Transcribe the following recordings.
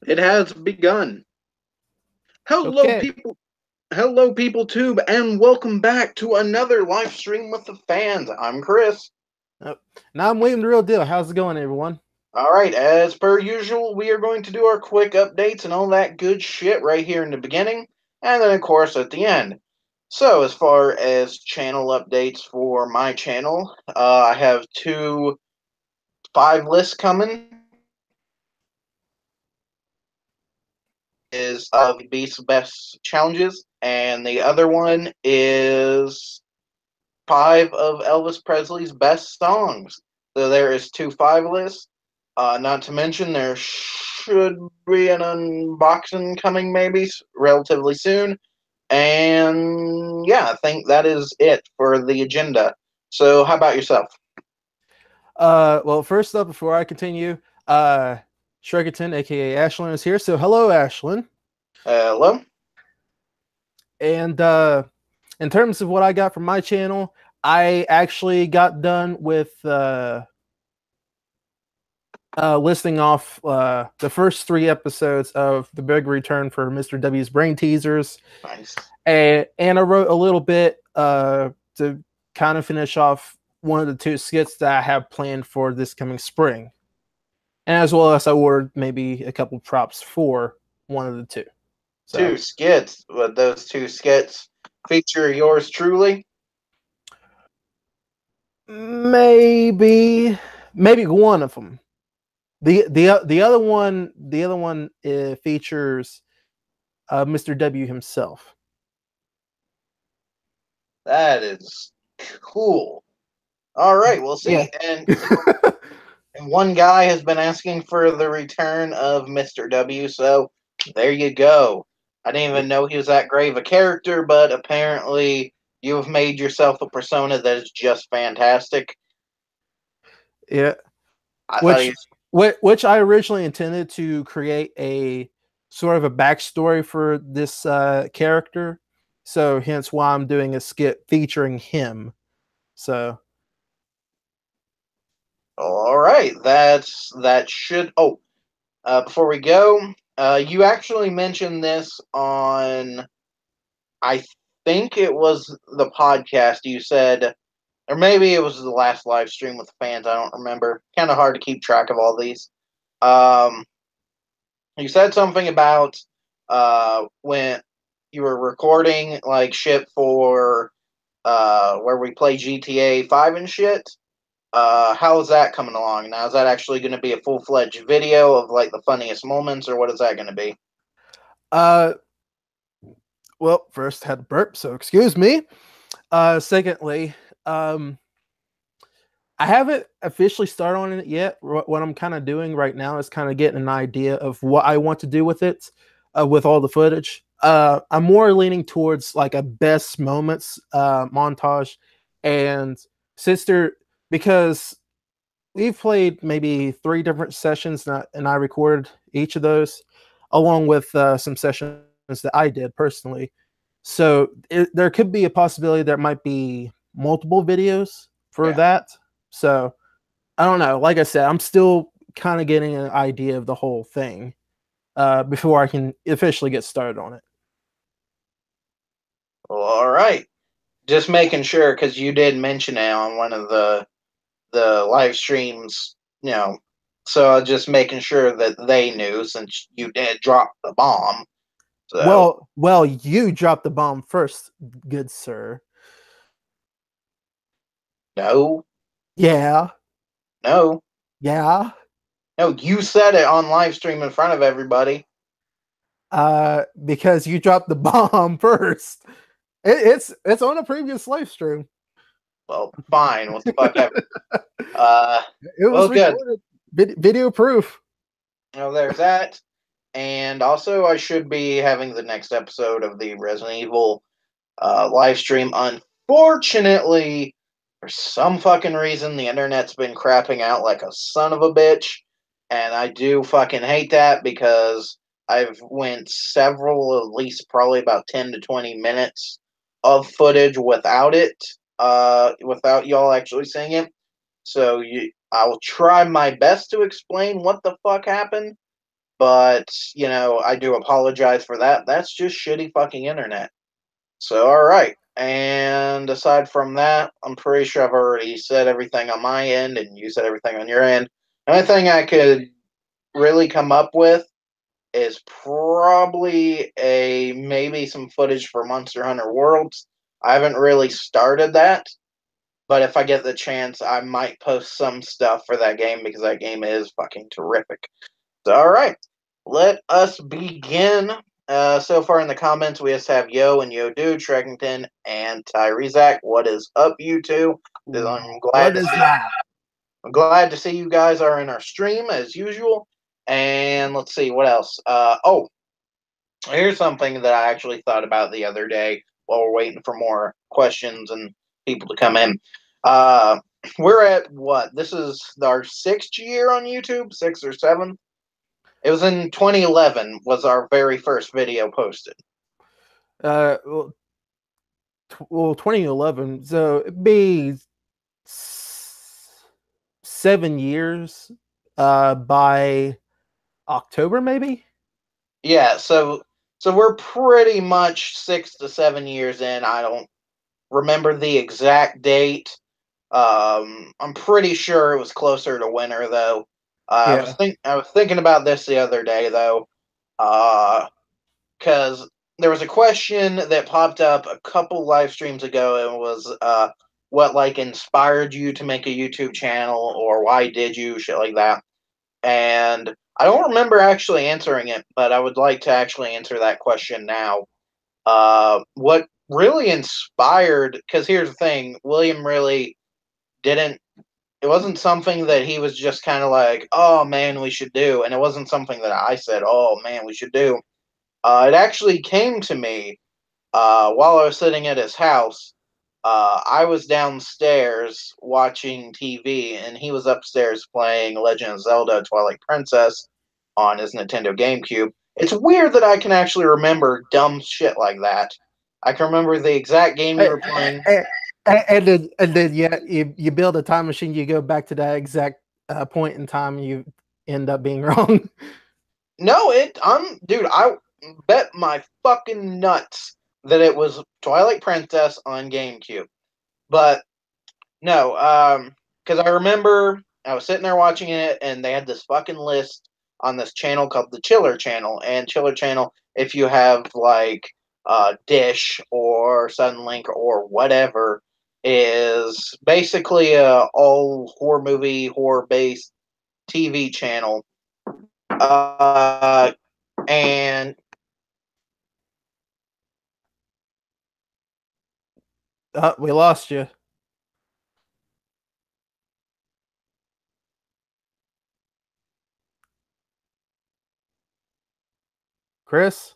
It has begun. Hello, Okay. people. Hello, people tube, and welcome back to another live stream with the fans. I'm Chris. Uh, Now I'm waiting the real deal. How's it going, everyone? All right, as per usual, we are going to do our quick updates and all that good shit right here in the beginning, and then, of course, at the end. So, as far as channel updates for my channel, I have two five lists coming. Is of Beast's best challenges, and the other one is five of Elvis Presley's best songs. So there is two five lists. Not to mention there should be an unboxing coming maybe relatively soon. And yeah, I think that is it for the agenda. So how about yourself? Well, first up, before I continue, uh, Shregerton, aka Ashlyn, is here. So, hello, Ashlyn. Hello? And in terms of what I got from my channel, I actually got done with listing off the first three episodes of the big return for Mr. W's brain teasers, Nice. and I wrote a little bit to kind of finish off one of the two skits that I have planned for this coming spring, and as well as I ordered maybe a couple props for one of the two. So Two skits. Would those two skits feature yours truly? maybe one of them. The other one features Mr. W himself. That is cool. All right, we'll Yeah. see. And one guy has been asking for the return of Mr. W, so there you go. I didn't even know he was that great of a character, but apparently you have made yourself a persona that is just fantastic. Yeah. I thought he which was. which I originally intended to create a sort of a backstory for this character. So hence why I'm doing a skit featuring him. So All right, that should. Oh, before we go, you actually mentioned this on. I think it was the podcast. You said, or maybe it was the last live stream with the fans. I don't remember. Kind of hard to keep track of all these. Um, you said something about when you were recording like shit for where we play GTA 5 and shit. How is that coming along now? Is that actually going to be a full fledged video of like the funniest moments, or what is that going to be? uh well, first had to burp, so excuse me. Secondly, um I haven't officially started on it yet. What I'm kind of doing right now is kind of getting an idea of what I want to do with it, with all the footage. I'm more leaning towards like a best moments montage, and sister, because we've played maybe three different sessions, and I recorded each of those, along with some sessions that I did personally. So there could be a possibility there might be multiple videos for Yeah. that. So I don't know. Like I said, I'm still kind of getting an idea of the whole thing before I can officially get started on it. Well, all right. Just making sure because you did mention it on one of the live streams. You know, so just making sure that they knew since you did drop the bomb. So Well, you dropped the bomb first, good sir. no, Yeah, no, yeah. no. You said it on live stream in front of everybody. Because you dropped the bomb first. It's on a previous live stream. Well, fine. What the fuck ever. It Uh, was well, good. recorded, video proof. Well, there's that. And also, I should be having the next episode of the Resident Evil live stream. Unfortunately, for some fucking reason, the internet's been crapping out like a son of a bitch, and I do fucking hate that because I've went several, at least probably about 10 to 20 minutes of footage without it, without y'all actually seeing it. So I'll try my best to explain what the fuck happened, but I do apologize for that. That's just shitty fucking internet. So, all right. And aside from that, I'm pretty sure I've already said everything on my end, and you said everything on your end. The only thing I could really come up with is probably maybe some footage for Monster Hunter Worlds. I haven't really started that, but if I get the chance, I might post some stuff for that game because that game is fucking terrific. So, all right, let us begin. So far in the comments, we just have Yo and Yo Dude, Shrekington, and Tyree Zach. What is up, you two? What is that? I'm glad to see you guys are in our stream as usual. And let's see what else. Here's something that I actually thought about the other day while we're waiting for more questions and people to come in. Uh, we're at what? This is our 6th year on YouTube, 6th or 7th. It was in 2011 was our very first video posted. Uh, well, 2011. So it'd be 7 years. By October, maybe. Yeah, so we're pretty much 6 to 7 years in. I don't remember the exact date. I'm pretty sure it was closer to winter though. Yeah. I was thinking about this the other day though, because there was a question that popped up a couple live streams ago, and was what like inspired you to make a YouTube channel, or why did you, shit like that. And I don't remember actually answering it, but I would like to actually answer that question now. What really inspired? Because here's the thing, William really didn't. It wasn't something that he was just kind of like, "Oh man, we should do," and it wasn't something that I said, "Oh man, we should do." It actually came to me while I was sitting at his house. I was downstairs watching TV, and he was upstairs playing Legend of Zelda Twilight Princess on his Nintendo GameCube. It's weird that I can actually remember dumb shit like that. I can remember the exact game you were playing. And then yeah, you build a time machine, you go back to that exact point in time, and you end up being wrong. No, dude, I bet my fucking nuts that it was Twilight Princess on GameCube. But no, because I remember I was sitting there watching it, and they had this fucking list on this channel called the Chiller Channel. And Chiller Channel, if you have like Dish or Suddenlink or whatever, is basically a all horror movie, horror based TV channel. And We lost you, Chris.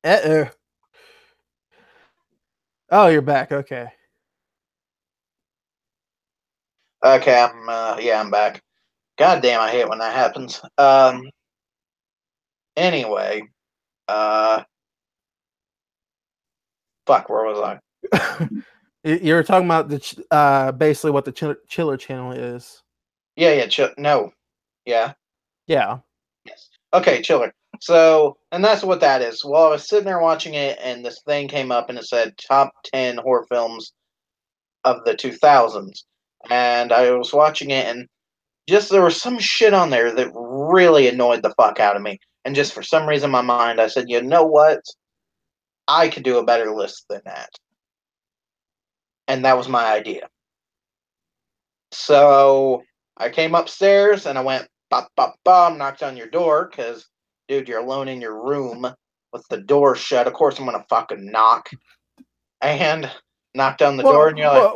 Uh-oh. Oh, you're back. Okay. okay, I'm back. God damn, I hate when that happens. Anyway, uh, fuck, where was I? You were talking about basically what the Chiller channel is. Yeah, no, yeah, Yeah. yes. Okay, Chiller. So, and that's what that is. Well, I was sitting there watching it, and this thing came up, and it said top 10 horror films of the 2000s. And I was watching it, and just there was some shit on there that really annoyed the fuck out of me. And just for some reason in my mind, I said, you know what? I could do a better list than that. And that was my idea. So I came upstairs and I went bop bop bop, knocked on your door because, dude, you're alone in your room with the door shut. Of course, I'm gonna fucking knock and knocked on the door, and you're like,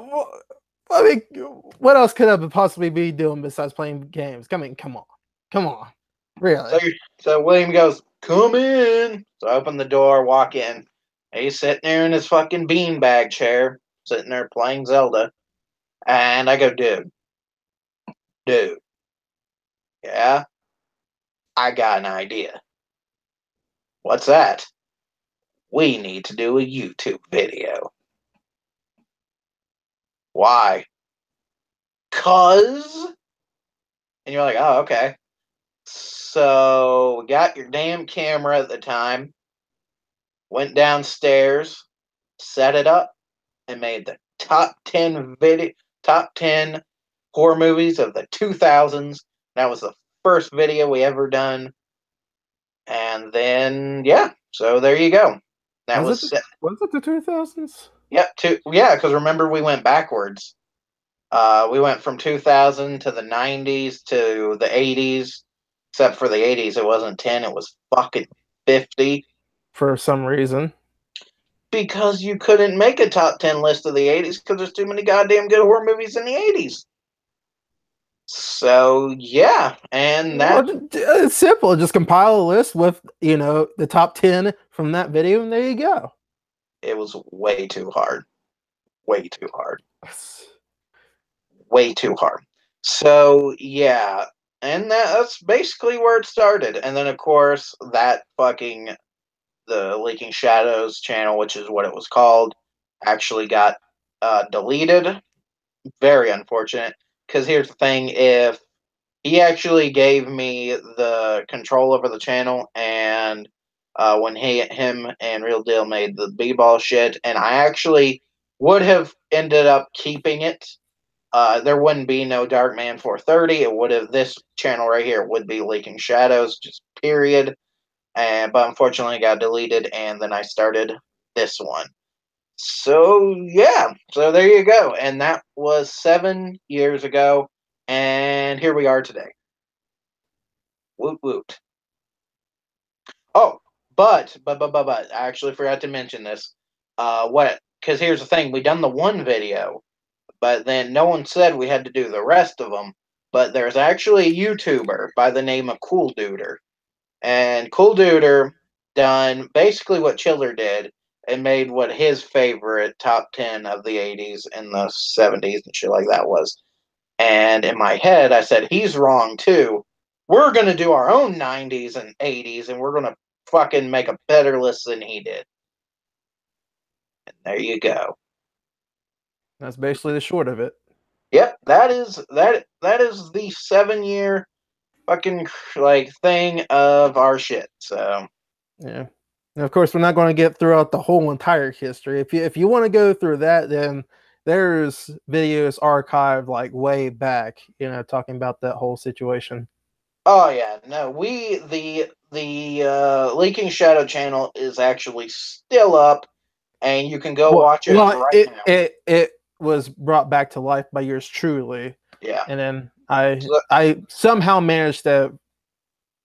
I mean, what else could I possibly be doing besides playing games? Come on, really? so William goes, come in. So I open the door, walk in. And he's sitting there in his fucking beanbag chair, sitting there playing Zelda, and I go, dude, yeah, I got an idea. What's that? We need to do a YouTube video. Why? 'Cause And you're like, oh, okay. So we got your damn camera at the time, went downstairs, set it up, and made the top 10 horror movies of the 2000s. That was the first video we ever done. And then, yeah, so there you go. That Was it was, was it the 2000s? yep, yeah, because remember we went backwards. We went from 2000 to the 90s to the 80s, except for the 80s, it wasn't 10, it was fucking 50. For some reason. Because you couldn't make a top 10 list of the 80s because there's too many goddamn good horror movies in the 80s. So, yeah, and that. Well, it's simple. Just compile a list with, the top 10 from that video, and there you go. It was way too hard. Way too hard. Way too hard. So, yeah, and that's basically where it started. And then, of course, that fucking the Leaking Shadows channel, which is what it was called, actually got deleted. Very unfortunate. Because here's the thing: if he actually gave me the control over the channel, and when him and Real Deal made the B-ball shit, and I actually would have ended up keeping it. There wouldn't be no Darkman 430. It would have this channel right here would be Leaking Shadows, just period. But unfortunately, it got deleted, and then I started this one. So yeah, so there you go, and that was 7 years ago, and here we are today. Woot woot. Oh, but I actually forgot to mention this. What? Because here's the thing: we done the one video, but then no one said we had to do the rest of them. But there's actually a YouTuber by the name of Cool Duder, and Cool Duder done basically what Chiller did and made what his favorite top 10 of the 80s and the 70s and shit like that was. And in my head, I said, he's wrong too. We're going to do our own 90s and 80s, and we're going to fucking make a better list than he did. And there you go. That's basically the short of it. Yep, that is the 7 year fucking like thing of our shit. So yeah. And of course, we're not going to get throughout the whole entire history. If you want to go through that, then there's videos archived like way back, talking about that whole situation. oh yeah, no, the Leaking Shadow channel is actually still up, and you can go watch it right it, now. It was brought back to life by yours truly. Yeah, and then I somehow managed to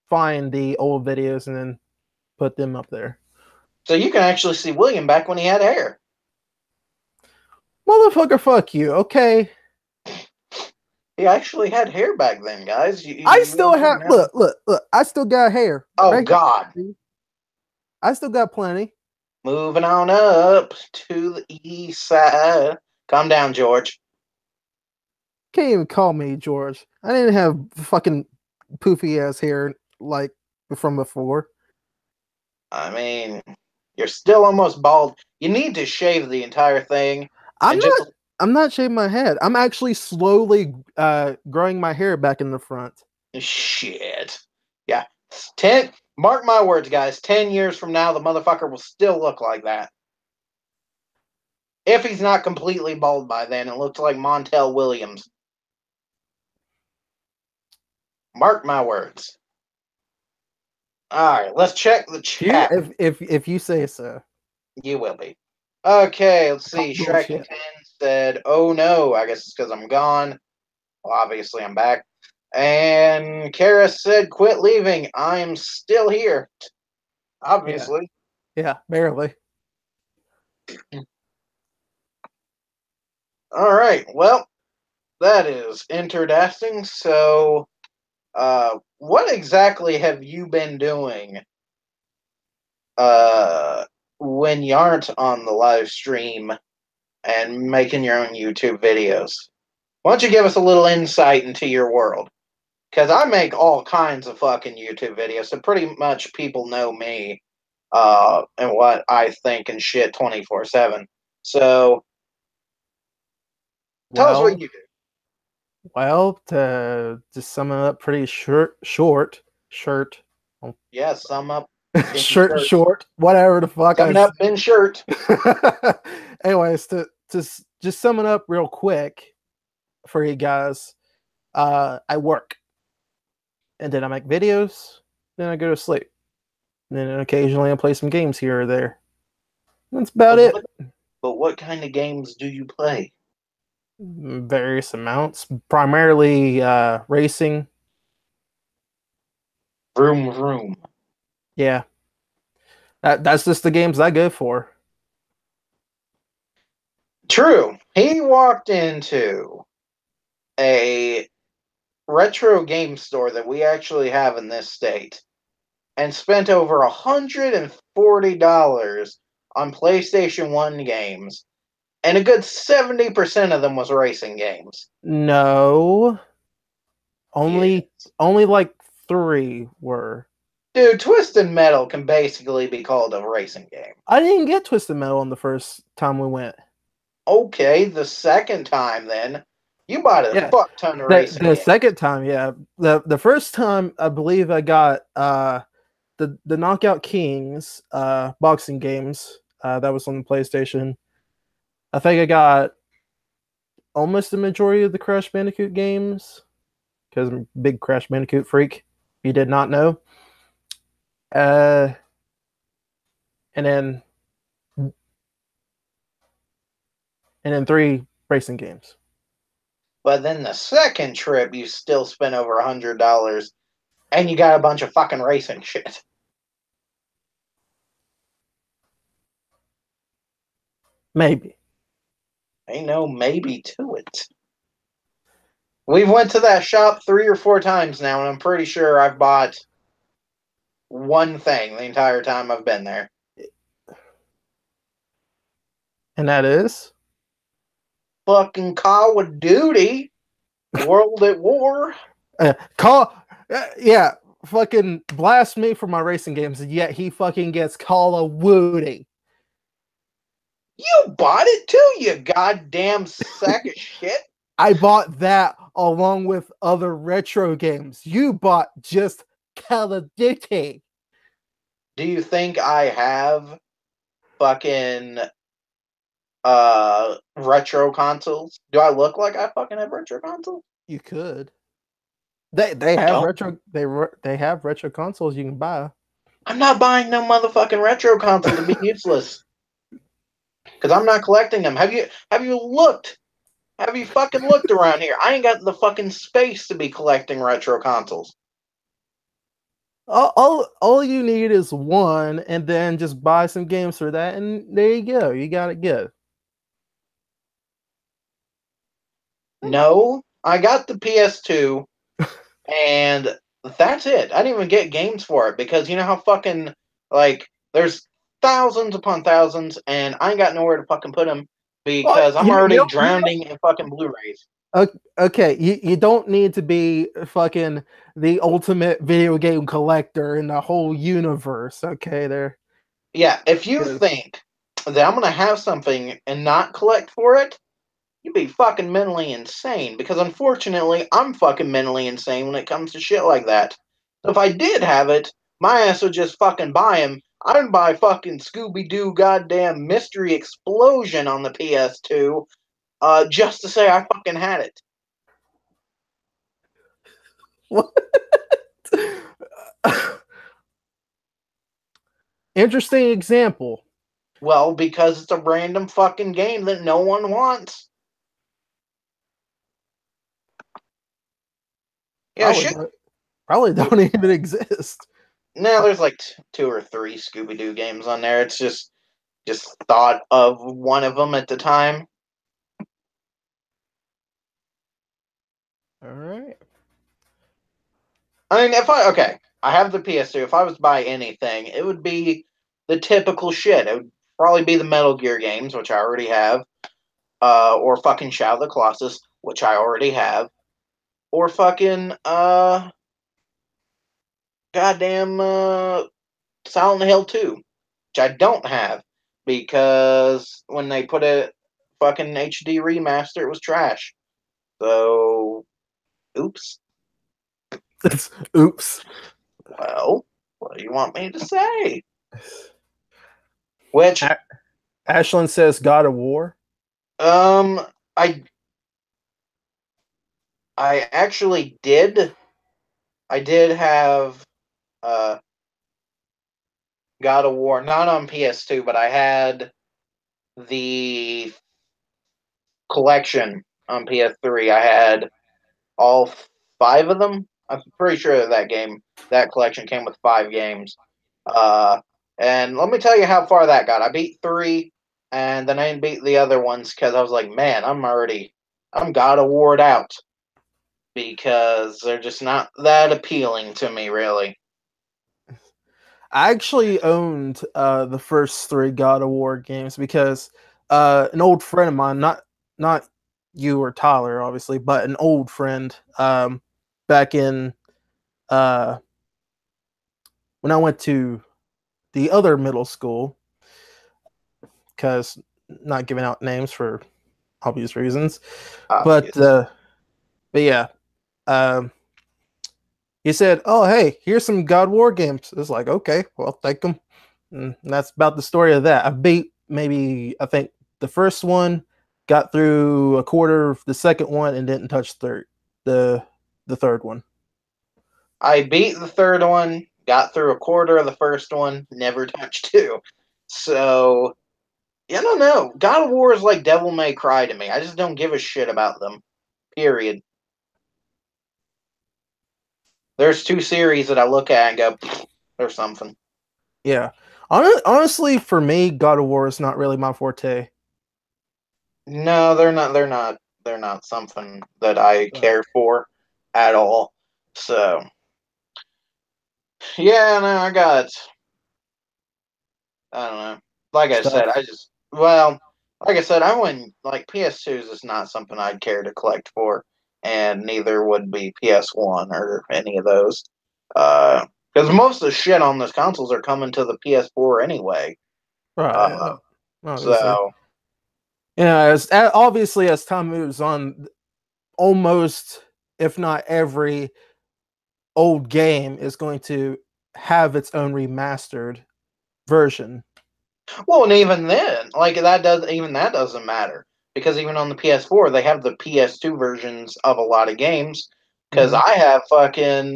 find the old videos and then put them up there. So you can actually see William back when he had hair. Motherfucker, fuck you, okay? He actually had hair back then, guys. I still have look. I still got hair. Oh right God, here. I still got plenty. Moving on up to the east side. Calm down, George. Can't even call me George. I didn't have fucking poofy ass hair like from before. I mean, you're still almost bald. You need to shave the entire thing. I'm not shaving my head. I'm actually slowly growing my hair back in the front. Shit. Yeah. Mark my words, guys. 10 years from now, the motherfucker will still look like that. If he's not completely bald by then, it looks like Montel Williams. Mark my words. All right, let's check the chat. If you say so. You will be. Okay, let's see. Shrek 10 said, oh no, I guess it's because I'm gone. Well, obviously I'm back. And Kara said, quit leaving. I'm still here. Obviously. Yeah, barely. All right. Well, that is interesting. So, what exactly have you been doing when you aren't on the live stream and making your own YouTube videos? Why don't you give us a little insight into your world? Because I make all kinds of fucking YouTube videos, so pretty much people know me and what I think and shit 24/7. So, tell us what you do. Well, to just sum it up pretty shirt, Yeah, sum up in shirt. short, whatever the fuck Sum I it up in shirt. Anyways, just sum it up real quick for you guys. I work, and then I make videos, then I go to sleep. And then occasionally I play some games here or there. That's about But it. what kind of games do you play? Various amounts, primarily racing. Vroom vroom. Yeah, that's just the games I go for. True. He walked into a retro game store that we actually have in this state and spent over $140 on PlayStation 1 games, and a good 70% of them was racing games. No, Yeah. only like three were. Dude, Twisted Metal can basically be called a racing game. I didn't get Twisted Metal on the first time we went. Okay, the second time then, you bought a Yeah, fuck ton of racing the games. second time, yeah. The first time I believe I got the Knockout Kings boxing games that was on the PlayStation. I think I got almost the majority of the Crash Bandicoot games because I'm a big Crash Bandicoot freak. If you did not know. Uh, and then three racing games. But then the second trip, you still spent over $100, and you got a bunch of fucking racing shit. Maybe. Ain't no maybe to it. We've went to that shop 3 or 4 times now, and I'm pretty sure I've bought one thing the entire time I've been there. And that is Fucking Call of Duty, World at War. call. Yeah, fucking blast me for my racing games, and yet he fucking gets Call of Duty. You bought it too, you goddamn sack of shit. I bought that along with other retro games. You bought just Call of Duty. Do you think I have fucking retro consoles? Do I look like I fucking have retro consoles? You could. They I have don't. they have retro consoles you can buy. I'm not buying no motherfucking retro console to be useless. Because I'm not collecting them. Have you looked? Have you fucking looked around here? I ain't got the fucking space to be collecting retro consoles. All you need is one, and then just buy some games for that, and there you go. You got it good. No, I got the PS2, and that's it. I didn't even get games for it because you know how fucking like there's thousands upon thousands, and I ain't got nowhere to fucking put them Well, because I'm already drowning in fucking Blu-rays. okay, you don't need to be fucking the ultimate video game collector in the whole universe. Okay, there. Yeah, if you Because think that I'm gonna have something and not collect for it, you'd be fucking mentally insane. Because unfortunately, I'm fucking mentally insane when it comes to shit like that. So if I did have it, my ass would just fucking buy him. I'd buy fucking Scooby Doo goddamn Mystery Explosion on the PS2, just to say I fucking had it. what? Interesting example. Well, because it's a random fucking game that no one wants. Yeah, Probably shit. don't, probably don't even exist. Now there's like 2 or 3 Scooby Doo games on there. It's just thought of one of them at the time. All right. I mean, I have the PS2. If I was to buy anything, it would be the typical shit. It would probably be the Metal Gear games, which I already have, or fucking Shadow of the Colossus, which I already have, or fucking goddamn Silent Hill 2, which I don't have because when they put a fucking HD remaster, it was trash. So oops. Oops. Well, what do you want me to say? Which, Ashlyn says God of War. um, I I actually did. I did have uh God of War, not on PS2, but I had the collection on PS3. I had all 5 of them. I'm pretty sure that collection came with 5 games. Uh, and let me tell you how far that got. I beat 3, and then I didn't beat the other ones because I was like, man, I'm God of War'd out because they're just not that appealing to me, really. I actually owned the first 3 God of War games because an old friend of mine, not you or Tyler, obviously, but an old friend back in uh, when I went to the other middle school, because not giving out names for obvious reasons, but Obvious. uh, but yeah, um, he said, "Oh, hey, here's some God War games." It's like, okay, well, take them. And that's about the story of that. I beat maybe I think the first one, got through a quarter of the second one, and didn't touch the the third one. I beat the third one, got through a quarter of the first one, never touched 2. So, yeah, I don't know. God of War is like Devil May Cry to me. I just don't give a shit about them. Period. There's 2 series that I look at and go, there's something. Yeah, honestly, for me, God of War is not really my forte. No, they're not. They're not something that I Right. care for at all. So, yeah, no, I don't know. Like I said, Stuff. like I said, I wouldn't like PS2s is not something I'd care to collect for, and neither would be PS1 or any of those. Because most of the shit on those consoles are coming to the PS4 anyway. Right. Uh, Obviously. so Yeah, obviously as time moves on, almost if not every old game is going to have its own remastered version. well, and even then, like that doesn't matter because even on the PS4 they have the PS2 versions of a lot of games. Because Mm-hmm. I have fucking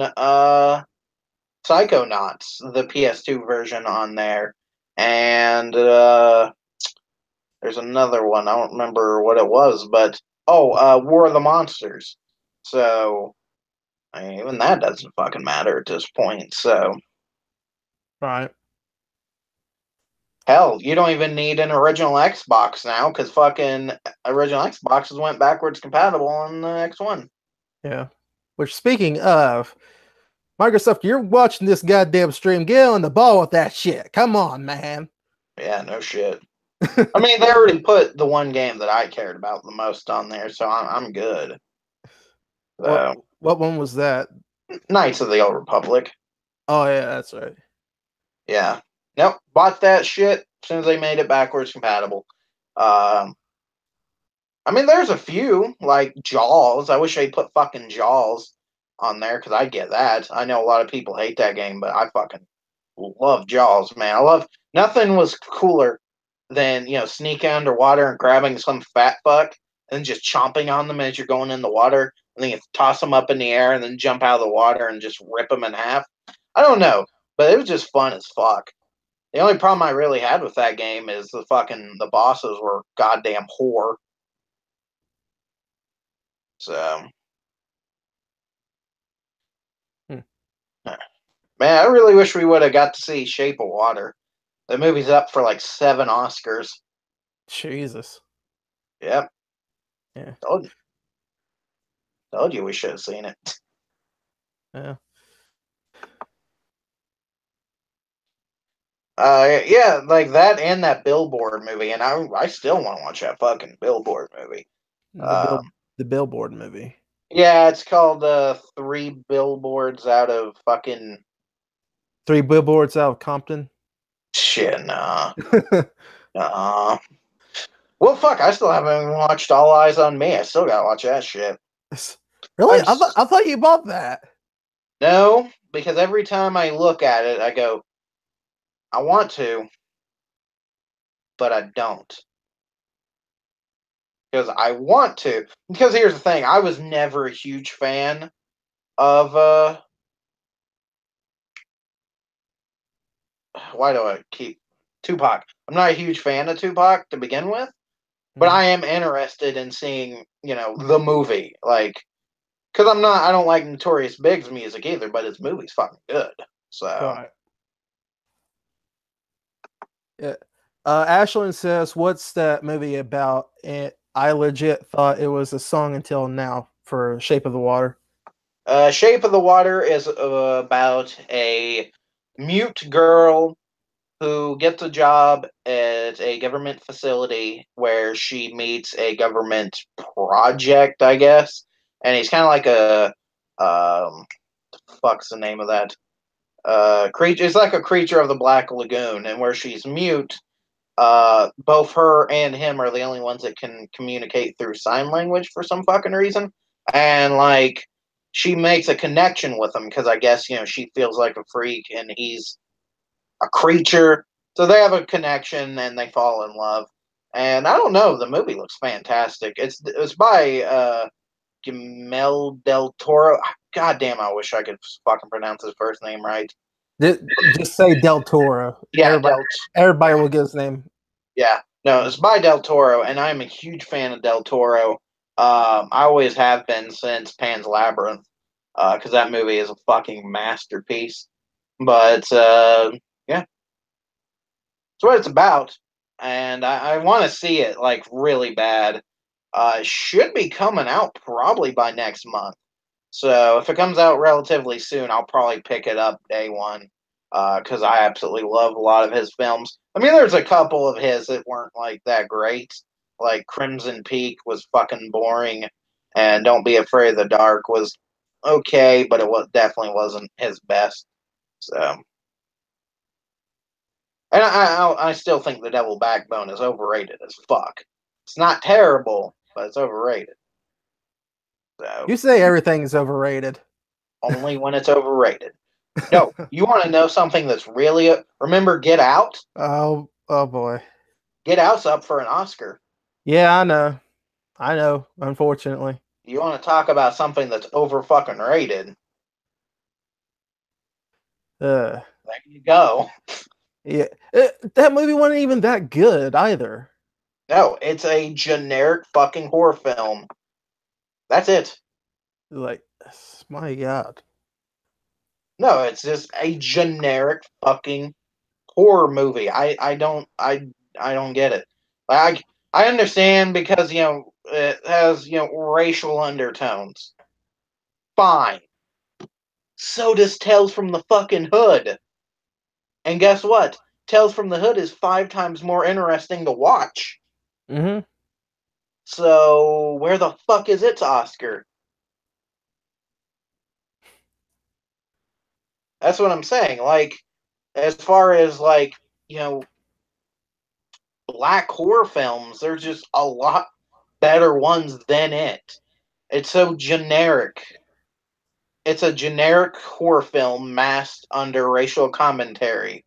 Psychonauts, the PS2 version on there, and there's another one. I don't remember what it was, but War of the Monsters. So I mean, even that doesn't fucking matter at this point. So Right. hell, you don't even need an original Xbox now because fucking original Xboxes went backwards compatible on the X one. Yeah. Which, speaking of Microsoft, you're watching this goddamn stream. Get on the ball with that shit. Come on, man. Yeah, no shit. I mean, they already put the one game that I cared about the most on there, so I'm good. what So what one was that? Knights of the Old Republic. Oh yeah, that's right. Yeah. Nope. Bought that shit as soon as they made it backwards compatible. Um, I mean, there's a few like Jaws. I wish they put fucking Jaws on there because I get that. I know a lot of people hate that game, but I fucking love Jaws, man. I love nothing was cooler than sneaking underwater and grabbing some fat fuck and just chomping on them as you're going in the water, and then you toss them up in the air and then jump out of the water and just rip them in half. I don't know, but it was just fun as fuck. The only problem I really had with that game is the bosses were goddamn whore. So, Hmm. man, I really wish we would have got to see Shape of Water. The movie's up for like 7 Oscars. Jesus. Yep, Yeah. told, told you we should have seen it. Yeah. Yeah, like that and that Billboard movie, and I still want to watch that fucking Billboard movie. The Um, bill the Billboard movie. yeah, it's called Three Billboards Out of fucking 3 billboards out of Compton. shit. Nah, nah. Well, fuck, I still haven't even watched All Eyes on Me. I still gotta watch that shit. Really? I'm I thought you bought that. no, because every time I look at it, I go, I want to, but I don't. Because I want to. Because here's the thing, I was never a huge fan of why do I keep Tupac? I'm not a huge fan of Tupac to begin with, but Mhm. I am interested in seeing, the movie. Like, because I don't like Notorious Big's music either, but his movie's fucking good. So, Right. Yeah. Ashlyn says, "What's that movie about?" And I legit thought it was a song until now for "Shape of the Water." Shape of the Water is about a mute girl who gets a job at a government facility where she meets a government project, I guess. And he's kind of like fuck's the name of that? Creature. It's like a creature of the Black Lagoon, and where she's mute, both her and him are the only ones that can communicate through sign language for some fucking reason. And like, she makes a connection with him because I guess she feels like a freak, and he's a creature. So they have a connection and they fall in love. And I don't know, the movie looks fantastic. It's by Guillermo del Toro. God damn, I wish I could fucking pronounce his first name right. Just say Del Toro. Yeah, Everybody will get his name. Yeah, no, it's by Del Toro, and I'm a huge fan of Del Toro. I always have been since Pan's Labyrinth, because that movie is a fucking masterpiece. But yeah, that's what it's about, and I want to see it like really bad. It should be coming out probably by next month. So if it comes out relatively soon, I'll probably pick it up day one because I absolutely love a lot of his films. I mean, there's a couple of his that weren't like that great. Like Crimson Peak was fucking boring, and Don't Be Afraid of the Dark was okay, but definitely wasn't his best. So, and I still think The Devil Backbone is overrated as fuck. It's not terrible, but it's overrated. So You say everything is overrated. only when it's overrated. No, you want to know something that's really remember Get Out? Oh boy. Get Out's up for an Oscar. Yeah, I know. I know. Unfortunately. You want to talk about something that's over fucking rated? Uh, There you go. yeah. That movie wasn't even that good either. No, it's a generic fucking horror film. That's it. Like, my God. No, it's just a generic fucking horror movie. I don't get it. Like I understand because it has racial undertones. Fine. So does Tales from the fucking Hood. And guess what? Tales from the Hood is 5 times more interesting to watch. Mm-hmm. So where the fuck is its Oscar? That's what I'm saying. Like, as far as like, you know, black horror films, there's just a lot better ones than it. It's so generic. It's a generic horror film masked under racial commentary.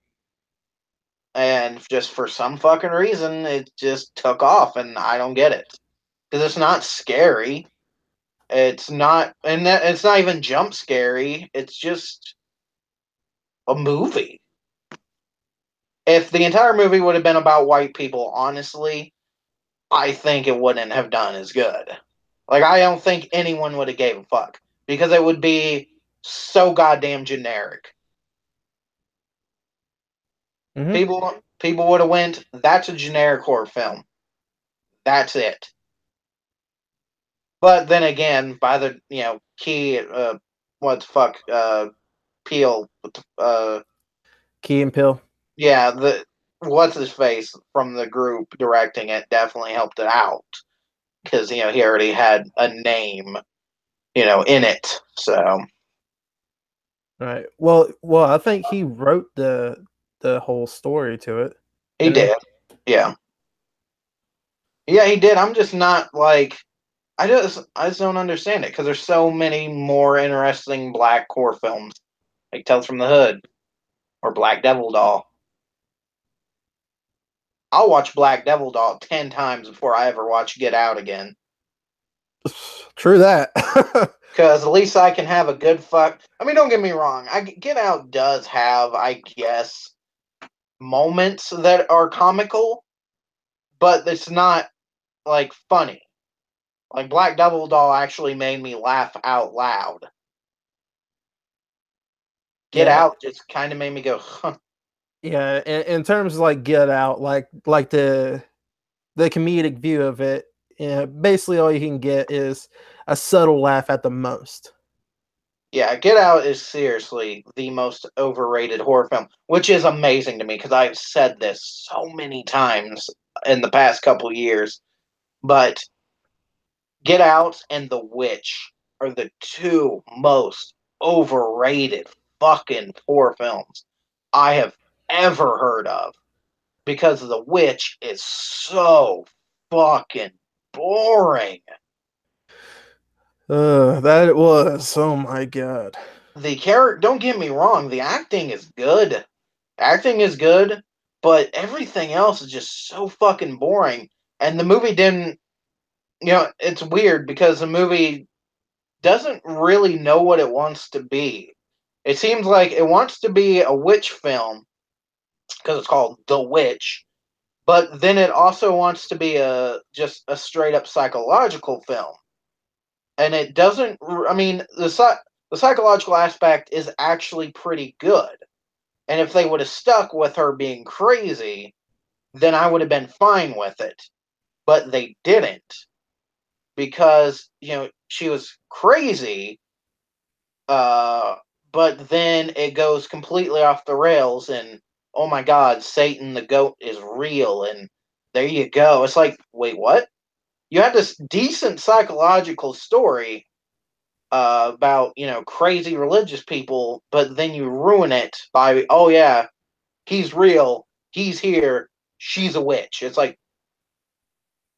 And just for some fucking reason, it just took off, and I don't get it. Because it's not scary. It's not, and it's not even jump scary. It's just a movie. If the entire movie would have been about white people, honestly, I think it wouldn't have done as good. Like, I don't think anyone would have gave a fuck because it would be so goddamn generic. Mm-hmm. People would have went, that's a generic horror film. That's it. But then again, by the key, what the fuck, Peel, Key and Pill. yeah, the what's his face from the group directing it definitely helped it out because he already had a name in it. So Right. Well, I think he wrote the whole story to it. he Didn't did, yeah, yeah, he did. I'm just not like I just don't understand it because there's so many more interesting black horror films, like Tales from the Hood or Black Devil Doll. I'll watch Black Devil Doll 10 times before I ever watch Get Out again. True that. Because at least I can have a good fuck. I mean, don't get me wrong. Get Out does have, I guess, moments that are comical, but it's not like funny. Like Black Devil Doll actually made me laugh out loud. Get Yeah, Out just kind of made me go, huh. yeah. In terms of like Get Out, like the comedic view of it, basically all you can get is a subtle laugh at the most. Yeah, Get Out is seriously the most overrated horror film, which is amazing to me because I've said this so many times in the past couple years. But Get Out and The Witch are the two most overrated fucking horror films I have ever heard of because The Witch is so fucking boring. That it was. Oh my god. The character, don't get me wrong, the acting is good. Acting is good, but everything else is just so fucking boring. And the movie didn't, it's weird because the movie doesn't really know what it wants to be. It seems like it wants to be a witch film because it's called The Witch, but then it also wants to be just a straight up psychological film. And it doesn't. I mean, the psychological aspect is actually pretty good. And if they would have stuck with her being crazy, then I would have been fine with it. But they didn't because she was crazy. Uh, but then it goes completely off the rails, and oh my God, Satan the goat is real, and there you go. It's like, wait, what? You had this decent psychological story about crazy religious people, but then you ruin it by, oh yeah, he's real, he's here, she's a witch. It's like,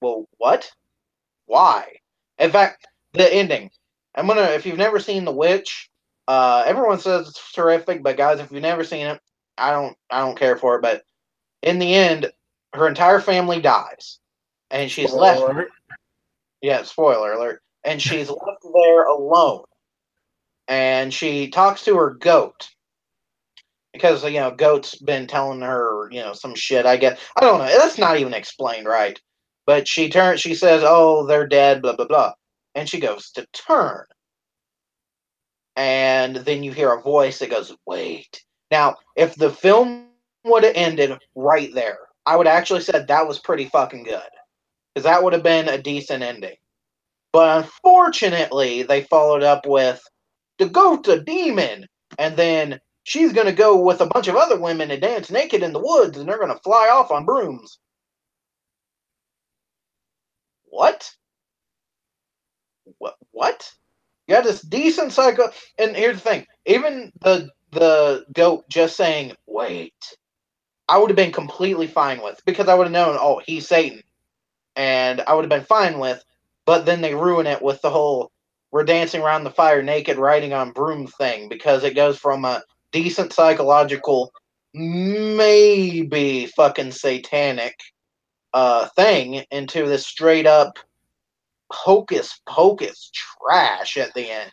well, what? Why? In fact, the ending. If you've never seen The Witch, everyone says it's terrific, but guys, if you've never seen it, I don't care for it. But in the end, her entire family dies, and she's Spoiler left. alert. Yeah, spoiler alert. And she's left there alone, and she talks to her goat because goat's been telling her some shit. I guess I don't know. That's not even explained right. But she says, "Oh, they're dead." Blah blah blah, and she goes to turn, and then you hear a voice that goes, "Wait." Now, if the film would have ended right there, I would actually said that was pretty fucking good because that would have been a decent ending. But unfortunately, they followed up with the goat's a demon, and then she's gonna go with a bunch of other women and dance naked in the woods, and they're gonna fly off on brooms. What? What? You got this decent psycho, and here's the thing: even the goat just saying "wait," I would have been completely fine with because I would have known, oh, he's Satan, and I would have been fine with. But then they ruin it with the whole "we're dancing around the fire naked, riding on broom" thing because it goes from a decent psychological, maybe fucking satanic thing into this straight up hocus pocus trash at the end.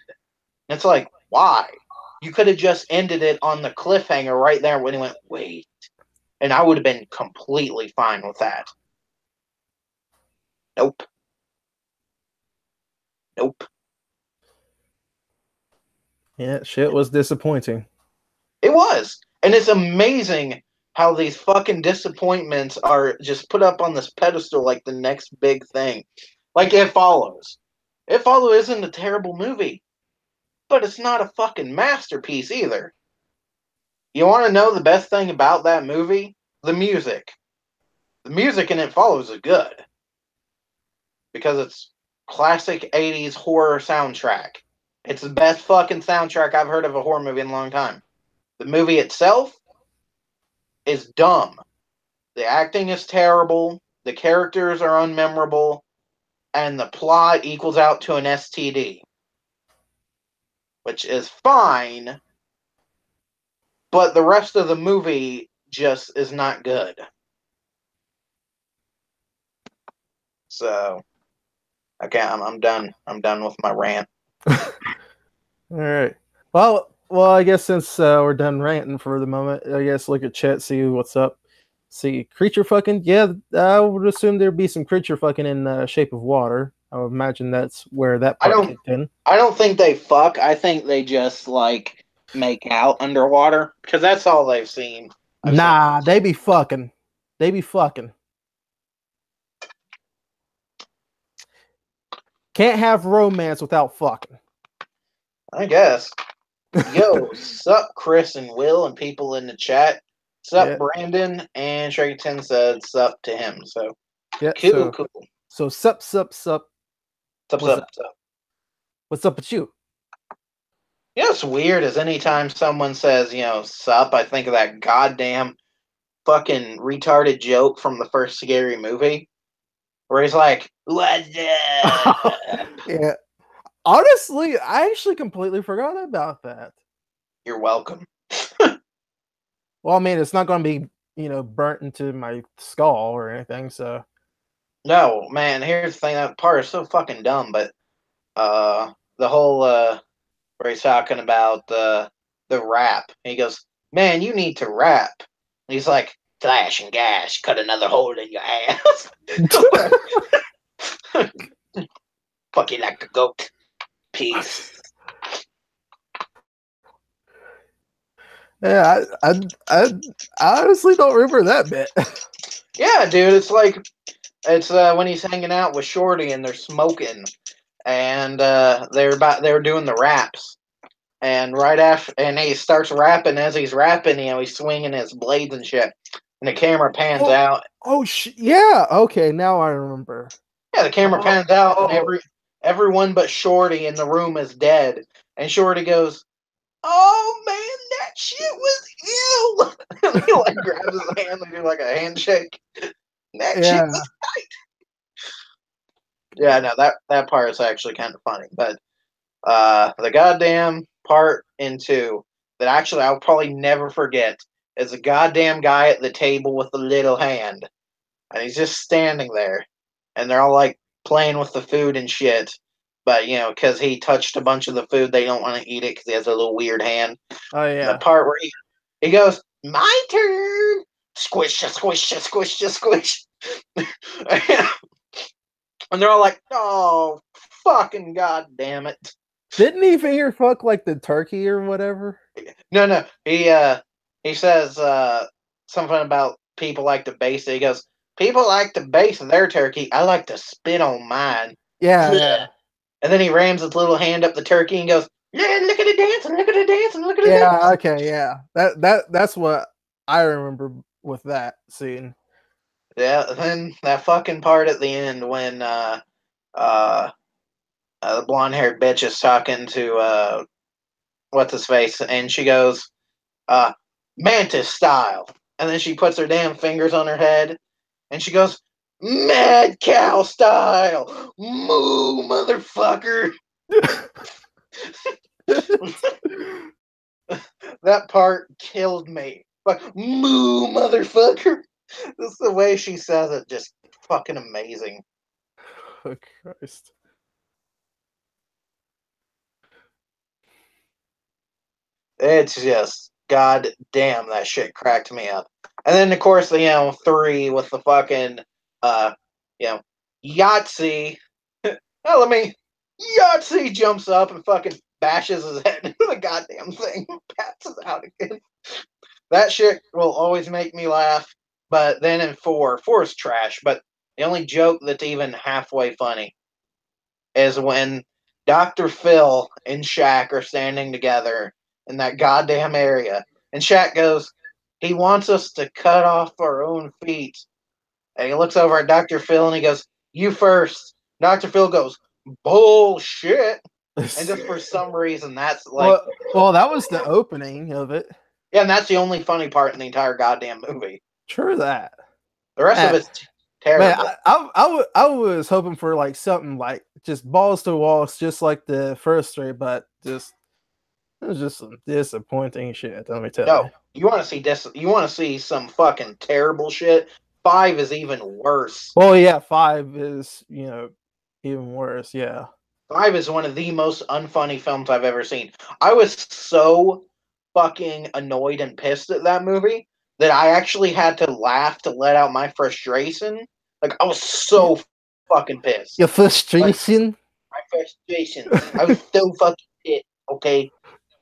And it's like, why? You could have just ended it on the cliffhanger right there when he went, wait. And I would have been completely fine with that. Nope. Nope. Yeah, shit was disappointing. It was. And it's amazing how these fucking disappointments are just put up on this pedestal like the next big thing. Like It Follows. It Follows isn't a terrible movie, but it's not a fucking masterpiece either. You want to know the best thing about that movie? The music. The music in It Follows is good because it's classic 80s horror soundtrack. It's the best fucking soundtrack I've heard of a horror movie in a long time. The movie itself is dumb. The acting is terrible. The characters are unmemorable. and the plot equals out to an STD, which is fine, but the rest of the movie just is not good. So, okay, I'm done. I'm done with my rant. All right. Well, I guess since we're done ranting for the moment, I guess look at chat, see what's up. See, creature fucking. Yeah, I would assume there'd be some creature fucking in Shape of Water. I would imagine that's where that part kicked in. I don't think they fuck. I think they just like make out underwater because that's all they've seen. Nah, they be fucking. They be fucking. Can't have romance without fucking. I guess. Yo, sup, Chris and Will and people in the chat. Sup, yeah. Brandon and Sherrington said sup to him. So, yeah, cool. So, sup. Sup. What's up with you? You know, it's weird as anytime someone says, sup, I think of that goddamn fucking retarded joke from the first Scary Movie where he's like, what's up? Yeah. Honestly, I actually completely forgot about that. You're welcome. Well, I mean, it's not going to be, burnt into my skull or anything, so. No, man, here's the thing. That part is so fucking dumb, but the whole where he's talking about the rap. He goes, man, you need to rap. And he's like, flash and gash, cut another hole in your ass. Fuck you like a goat. Peace. Yeah, I honestly don't remember that bit. Yeah, dude, it's when he's hanging out with Shorty and they're smoking, and they were doing the raps, and right after, and he starts rapping. As he's rapping, he's swinging his blades and shit, and the camera pans out. Yeah, okay, now I remember. Yeah, the camera pans out, and everyone but Shorty in the room is dead, and Shorty goes, "Oh man, that shit was ill." And he like grabs his hand and do like a handshake. That shit was tight. Yeah, no, that part is actually kind of funny, but the goddamn part in 2 that actually I'll probably never forget is the goddamn guy at the table with the little hand, and he's just standing there, and they're all like playing with the food and shit. But because he touched a bunch of the food, they don't want to eat it because he has a little weird hand. Oh yeah. The part where he goes, "My turn." Squish, squish, squish, squish. And they're all like, "Oh, fucking goddamn it!" Didn't he finger fuck like the turkey or whatever? No. He says something about people like to baste it. He goes, "People like to baste their turkey. I like to spit on mine." Yeah. And then he rams his little hand up the turkey and goes, "Yeah, look at it dancing, look at it dancing, look at it dancing." Yeah, okay, yeah. That's what I remember with that scene. Yeah, then that fucking part at the end when the blonde-haired bitch is talking to what's his face, and she goes, "Mantis style," and then she puts her damn fingers on her head, and she goes, "Mad cow style, moo, motherfucker." That part killed me. But moo, motherfucker. This is the way she says it, just fucking amazing. Oh, Christ. It's just, god damn, that shit cracked me up. And then, of course, 3 with the fucking, Yahtzee. Yahtzee jumps up and fucking bashes his head into the goddamn thing, passes out again. That shit will always make me laugh. But then in 4 is trash. But the only joke that's even halfway funny is when Dr. Phil and Shaq are standing together in that goddamn area. And Shaq goes, he wants us to cut off our own feet. And he looks over at Dr. Phil and he goes, you first. Dr. Phil goes, bullshit. And just for some reason, that's like... Well, that was the opening of it. Yeah, and that's the only funny part in the entire goddamn movie. True that. The rest of it's Man, Terrible. I was hoping for like something like just balls to walls, just like the first three, but just it was just some disappointing shit. Let me tell No, you. you want to see you want to see some fucking terrible shit. 5 is even worse. Well, yeah, five is even worse. Yeah. 5 is one of the most unfunny films I've ever seen. I was so fucking annoyed and pissed at that movie that I actually had to laugh to let out my frustration. Like I was so fucking pissed. Your Like frustration. my frustration. I was so fucking pissed. Okay.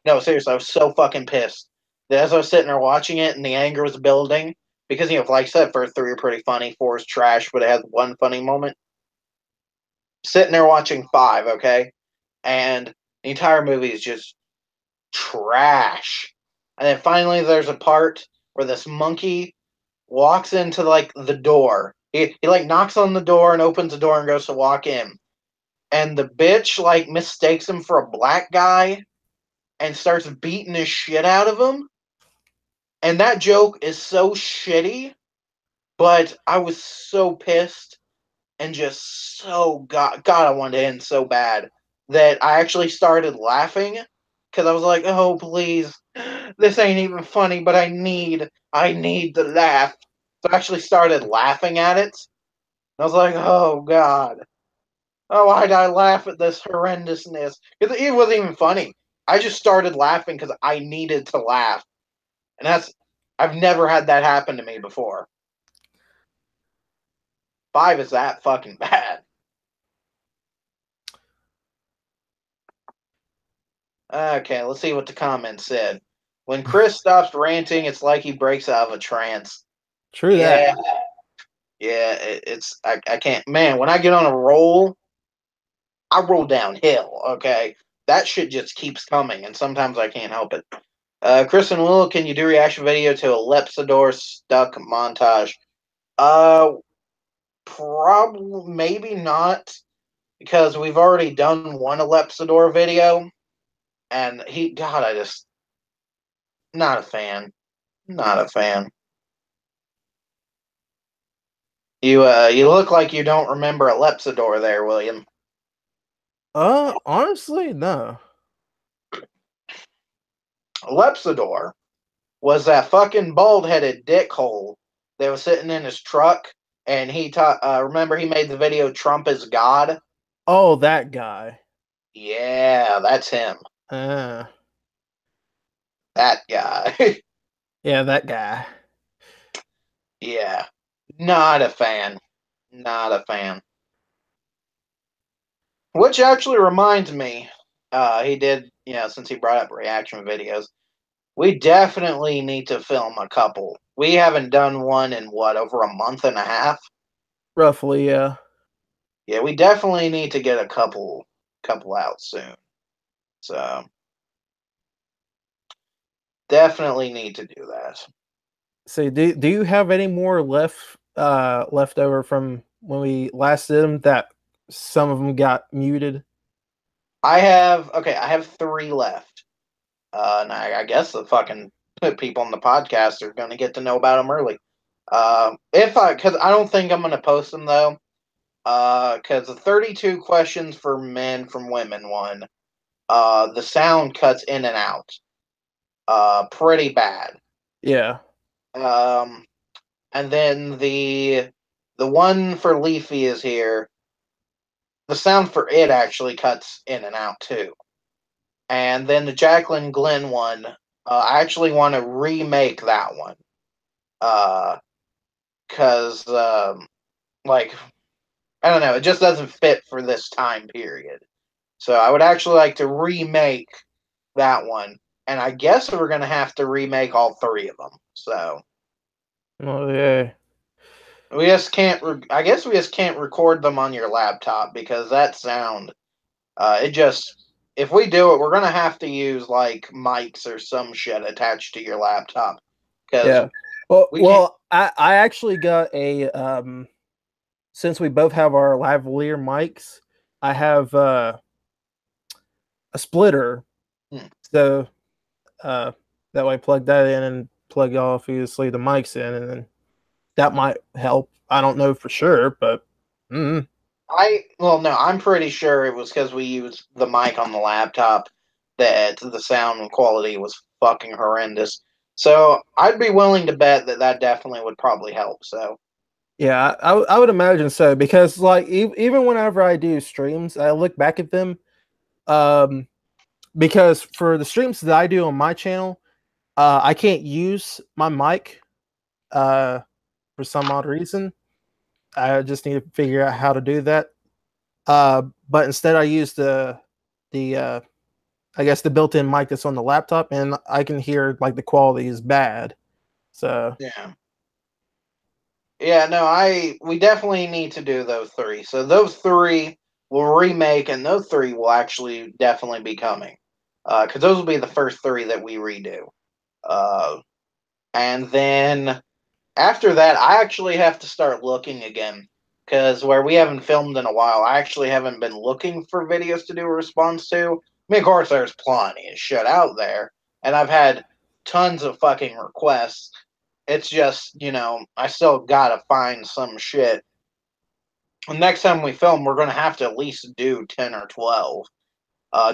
No, seriously, I was so fucking pissed. That as I was sitting there watching it and the anger was building, because like I said, first 3 are pretty funny, 4 is trash, but it has one funny moment. Sitting there watching 5, okay? And the entire movie is just trash. And then finally there's a part where this monkey walks into like the door. He like knocks on the door and opens the door and goes to walk in. And the bitch like mistakes him for a black guy and starts beating the shit out of him. And that joke is so shitty, but I was so pissed and just so God, I wanted to end so bad that I actually started laughing because I was like, oh please, this ain't even funny, but I need the laugh. So I actually started laughing at it. I was like, oh God, oh why'd I laugh at this horrendousness? It wasn't even funny. I just started laughing because I needed to laugh, and I've never had that happen to me before. 5 is that fucking bad. Okay, let's see what the comments said. When Chris stops ranting, it's like he breaks out of a trance. True that. Yeah, yeah, I can't. Man, when I get on a roll, I roll downhill. Okay, that shit just keeps coming, and sometimes I can't help it. Chris and Will, can you do reaction video to a Lepsidor stuck montage? Uh, probably, maybe not, because we've already done one Lepsidor video, and God, I just not a fan. Not a fan. You look like you don't remember a Lepsidor there, William. Honestly, no. Lepsidor was that fucking bald-headed dickhole that was sitting in his truck, and he taught. Remember, he made the video "Trump is God." Oh, that guy. Yeah, that's him. Uh, That guy. yeah, that guy. Yeah, not a fan. Not a fan. Which actually reminds me, he did. Since he brought up reaction videos, we definitely need to film a couple. We haven't done one in what, over a month and a half? Roughly, yeah. Yeah, we definitely need to get a couple out soon. So definitely need to do that. So, do you have any more left over from when we last did them that some of them got muted? I have 3 left. And I guess the fucking people on the podcast are going to get to know about them early. Because I don't think I'm going to post them though. Because the 32 questions for men from women one, the sound cuts in and out. Pretty bad. Yeah. Um, and then the one for Leafy is here. The sound for it actually cuts in and out too. And then the Jacqueline Glenn one, I actually want to remake that one. Because like I don't know, it just doesn't fit for this time period. So I would actually like to remake that one, and I guess we're gonna have to remake all 3 of them. So Oh, yeah. we just can't. I guess we just can't record them on your laptop because that sound. It just. If we do it, we're gonna have to use like mics or some shit attached to your laptop because Yeah. Well, we can't. I actually got a since we both have our lavalier mics, I have a splitter. Hmm. So uh that way plug that in and plug obviously the mics in and then that might help. I don't know for sure, but mm, Well, no, I'm pretty sure it was because we used the mic on the laptop that the sound quality was fucking horrendous. So I'd be willing to bet that that definitely would probably help. So yeah, I would imagine so because like even whenever I do streams, I look back at them um, because for the streams that I do on my channel, I can't use my mic uh, for some odd reason. I just need to figure out how to do that. But instead, I use the I guess the built-in mic that's on the laptop, and I can hear like the quality is bad. So yeah, yeah, no, we definitely need to do those three. So those three will remake, and those three will actually definitely be coming, because those will be the first three that we redo. Uh, and then after that, I actually have to start looking again because where we haven't filmed in a while, I actually haven't been looking for videos to do a response to. I mean, of course, there's plenty of shit out there, and I've had tons of fucking requests. It's just, I still gotta find some shit. And next time we film, we're gonna have to at least do 10 or 12,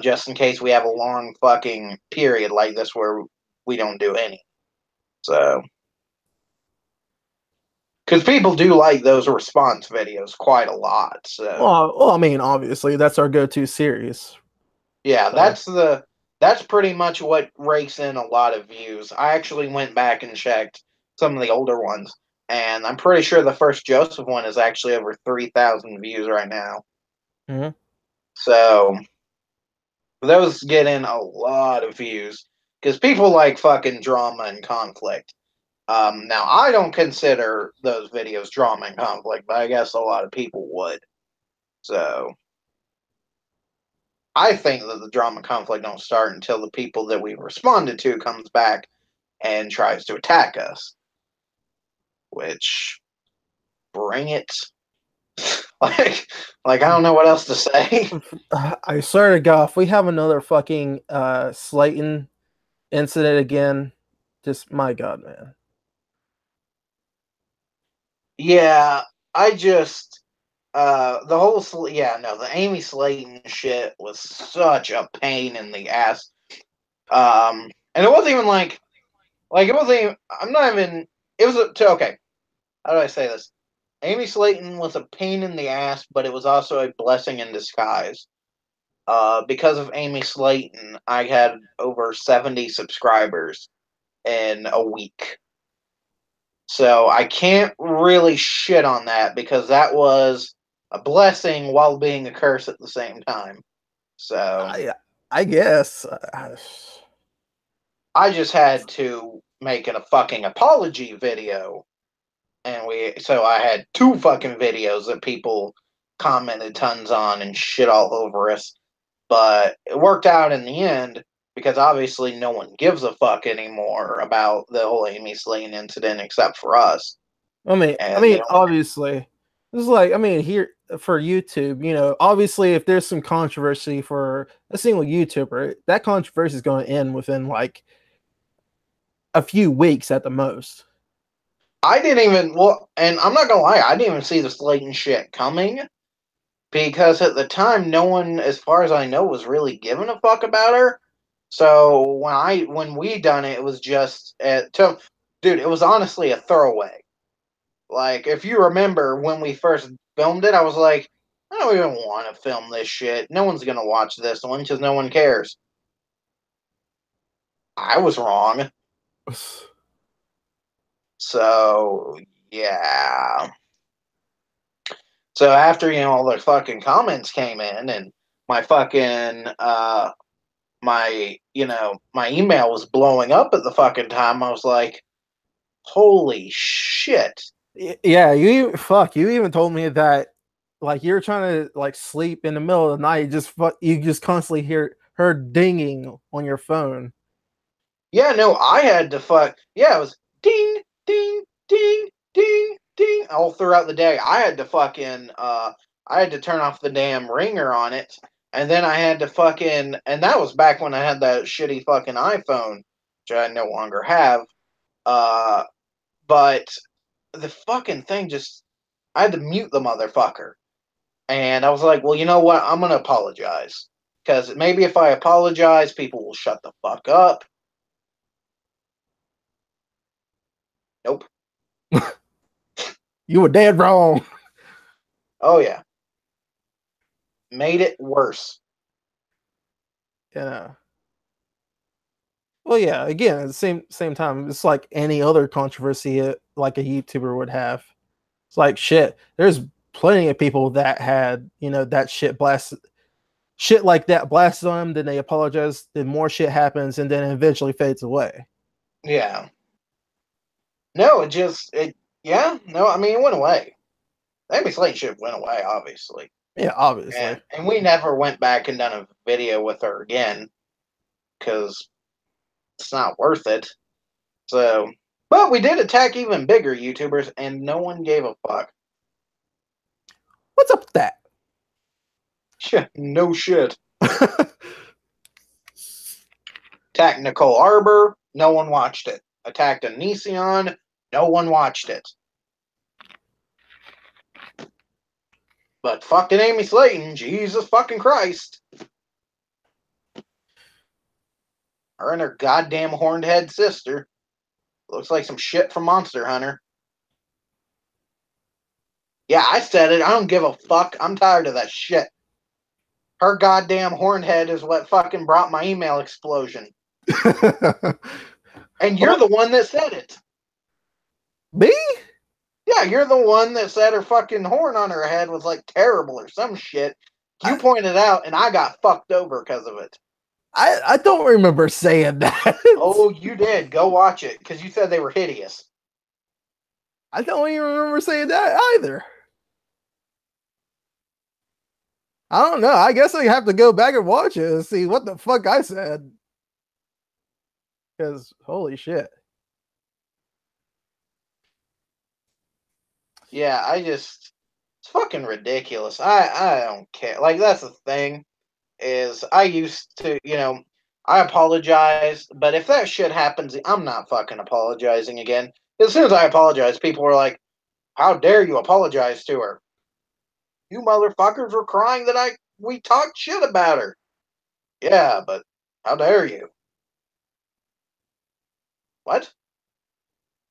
just in case we have a long fucking period like this where we don't do any. So. Because people do like those response videos quite a lot. So well, I mean, obviously that's our go-to series. yeah, So that's pretty much what rakes in a lot of views. I actually went back and checked some of the older ones, and I'm pretty sure the first Joseph one is actually over 3,000 views right now. mhm. So those get in a lot of views because people like fucking drama and conflict. Now I don't consider those videos drama and conflict, but I guess a lot of people would. So I think that the drama conflict don't start until the people that we responded to comes back and tries to attack us. Which bring it. like like I don't know what else to say. I swear to God, if we have another fucking Slayton incident again, just my God, man. Yeah, I just the whole yeah, no, the Amy Slayton shit was such a pain in the ass. And it wasn't even like it wasn't even, I'm not even it was okay. How do I say this? Amy Slayton was a pain in the ass, but it was also a blessing in disguise. Because of Amy Slayton, I had over 70 subscribers in a week. So I can't really shit on that because that was a blessing while being a curse at the same time. So I guess. I just had to make a fucking apology video, and so I had two fucking videos that people commented tons on and shit all over us. But it worked out in the end because obviously no one gives a fuck anymore about the whole Amy Slayton incident except for us. I And the mean, only obviously, this is like, I mean, here for YouTube, obviously, if there's some controversy for a single YouTuber, that controversy is going to end within like a few weeks at the most. I didn't even and I'm not gonna lie, I didn't even see the Slayton shit coming because at the time no one, as far as I know, was really giving a fuck about her. So when we done it, it was just dude, it was honestly a throwaway. Like, if you remember when we first filmed it, I was like, I don't even want to film this shit. No one's gonna watch this one because no one cares. I was wrong. So yeah. So after all the fucking comments came in and my fucking my email was blowing up at the fucking time, I was like, holy shit. Yeah, you even told me that like you're trying to like sleep in the middle of the night, you just constantly hear her dinging on your phone. Yeah, no, I had to yeah, it was ding, ding, ding, ding, ding all throughout the day. I had to turn off the damn ringer on it. And then I had to and that was back when I had that shitty fucking iPhone, which I no longer have. Uh, but the fucking thing just, I had to mute the motherfucker. And I was like, well, you know what? I'm going to apologize. Because maybe if I apologize, people will shut the fuck up. Nope. You were dead wrong. Oh, yeah. Made it worse. Yeah. Well, yeah. Again, at the same time, it's like any other controversy like a YouTuber would have. It's like shit. There's plenty of people that had that shit like that blasted on them. Then they apologize. Then more shit happens, and then it eventually fades away. Yeah. No, yeah. No, I mean, it went away. Amy Slate shit went away, obviously. Yeah, obviously. And we never went back and done a video with her again because it's not worth it. So, but we did attack even bigger YouTubers, and no one gave a fuck. What's up with that? No shit. Attacked Nicole Arbor, no one watched it. Attacked Onision, no one watched it. But fucking Amy Slayton, Jesus fucking Christ. Her and her goddamn horned head sister. Looks like some shit from Monster Hunter. Yeah, I said it. I don't give a fuck. I'm tired of that shit. Her goddamn horned head is what fucking brought my email explosion. And you're the one that said it. Me? Yeah, you're the one that said her fucking horn on her head was like terrible or some shit. You pointed out, and I got fucked over because of it. I don't remember saying that. Oh, you did. Go watch it because you said they were hideous. I don't even remember saying that either. I don't know. I guess I have to go back and watch it and see what the fuck I said. Because holy shit. Yeah, it's fucking ridiculous. I don't care. Like, that's the thing, is I used to, I apologized, but if that shit happens, I'm not fucking apologizing again. As soon as I apologize, people were like, how dare you apologize to her? You motherfuckers were crying that we talked shit about her. Yeah, but how dare you? What?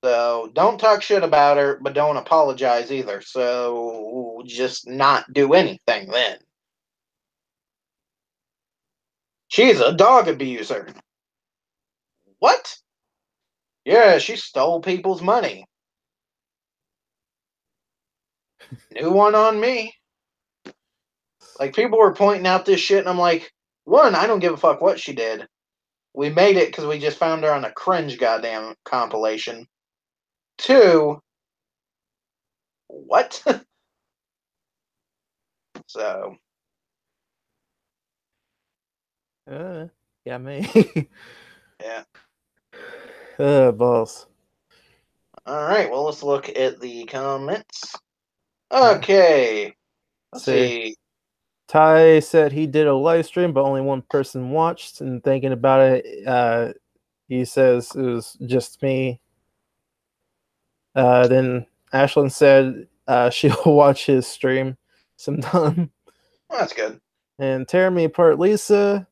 So don't talk shit about her, but don't apologize either. So just not do anything then. She's a dog abuser. What? Yeah, she stole people's money. New one on me. Like, people were pointing out this shit, and I'm like, one, I don't give a fuck what she did. We made it because we just found her on a cringe goddamn compilation. Two, what? So. Yeah, me. Yeah. Balls. All right, well, let's look at the comments. Okay. Let's see. Ty said he did a live stream, but only one person watched. And thinking about it, he says it was just me. Then Ashlyn said she'll watch his stream sometime. Well, that's good. And tear me apart, Lisa.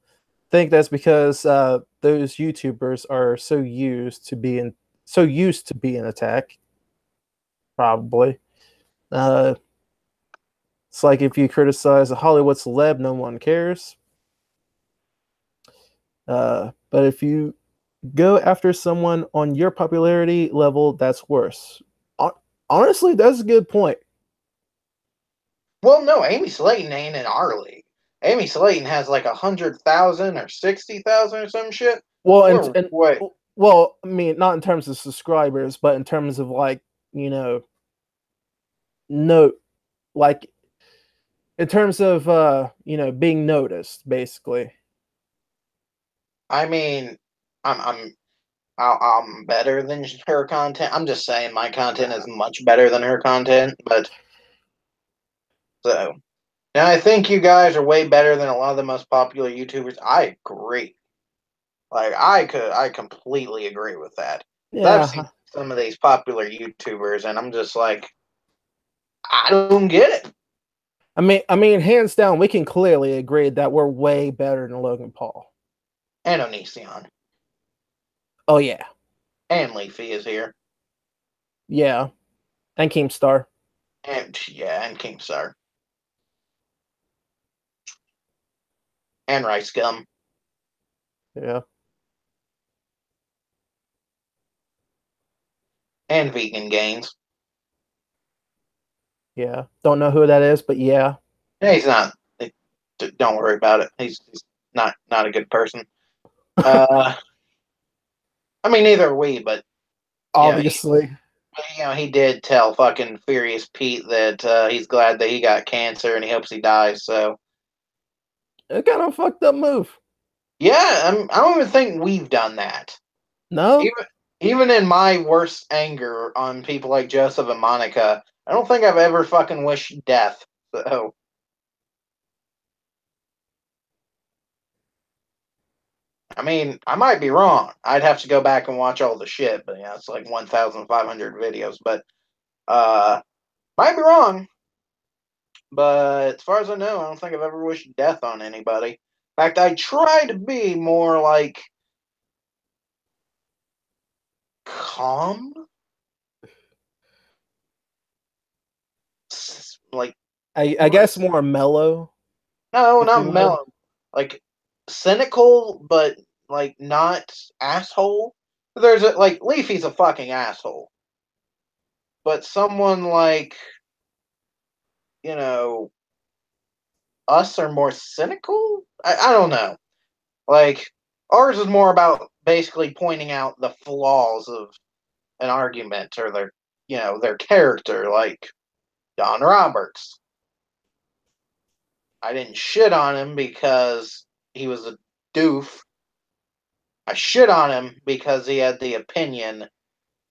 Think that's because those YouTubers are so used to being attacked. Probably. It's like if you criticize a Hollywood celeb, no one cares. But if you go after someone on your popularity level, that's worse. Honestly, that's a good point. Well, no, Amy Slayton ain't in our league. Amy Slayton has like 100,000 or 60,000 or some shit. Well, well, I mean, not in terms of subscribers, but in terms of like, like in terms of being noticed, basically. I mean, I'm better than her content. I'm just saying my content is much better than her content, but so now I think you guys are way better than a lot of the most popular YouTubers. I agree. Like, I completely agree with that. Yeah. I've seen some of these popular YouTubers, and I'm just like, I don't get it. I mean, hands down, we can clearly agree that we're way better than Logan Paul. And Onision. Oh yeah, And Leafy is here. yeah, and Keemstar. And yeah, and Kingstar. And Rice Gum. Yeah, And Vegan Gains. yeah. Don't know who that is, but yeah. He's not. Don't worry about it. He's not a good person. I mean, neither are we, but Obviously, he did tell fucking Furious Pete that he's glad that he got cancer and he hopes he dies. So it kind of fucked up move. yeah, I don't even think we've done that. No, Even in my worst anger on people like Joseph and Monica, I don't think I've ever fucking wished death. So I mean, I might be wrong. I'd have to go back and watch all the shit, but yeah, it's like 1,500 videos. But might be wrong. But as far as I know, I don't think I've ever wished death on anybody. In fact, I try to be more like calm, like I guess more mellow, no, if you not will. mellow, like cynical, but like not asshole. There's a like Leafy's a fucking asshole, but someone like you know us are more cynical. I don't know. Like ours is more about basically pointing out the flaws of an argument or their their character, like Don Roberts. I didn't shit on him because he was a doof. I shit on him because he had the opinion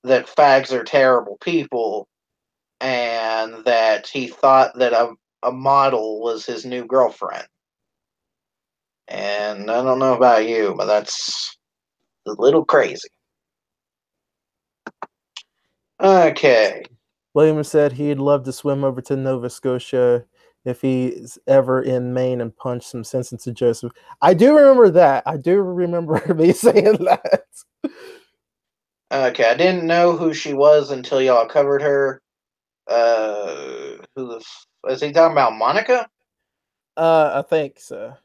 that fags are terrible people and that he thought that a model was his new girlfriend. And I don't know about you, but that's a little crazy. Okay. William said he'd love to swim over to Nova Scotia if he's ever in Maine and punch some sense into Joseph. I do remember that. I do remember me saying that. Okay, I didn't know who she was until y'all covered her. Who is he talking about? Monica? I think so.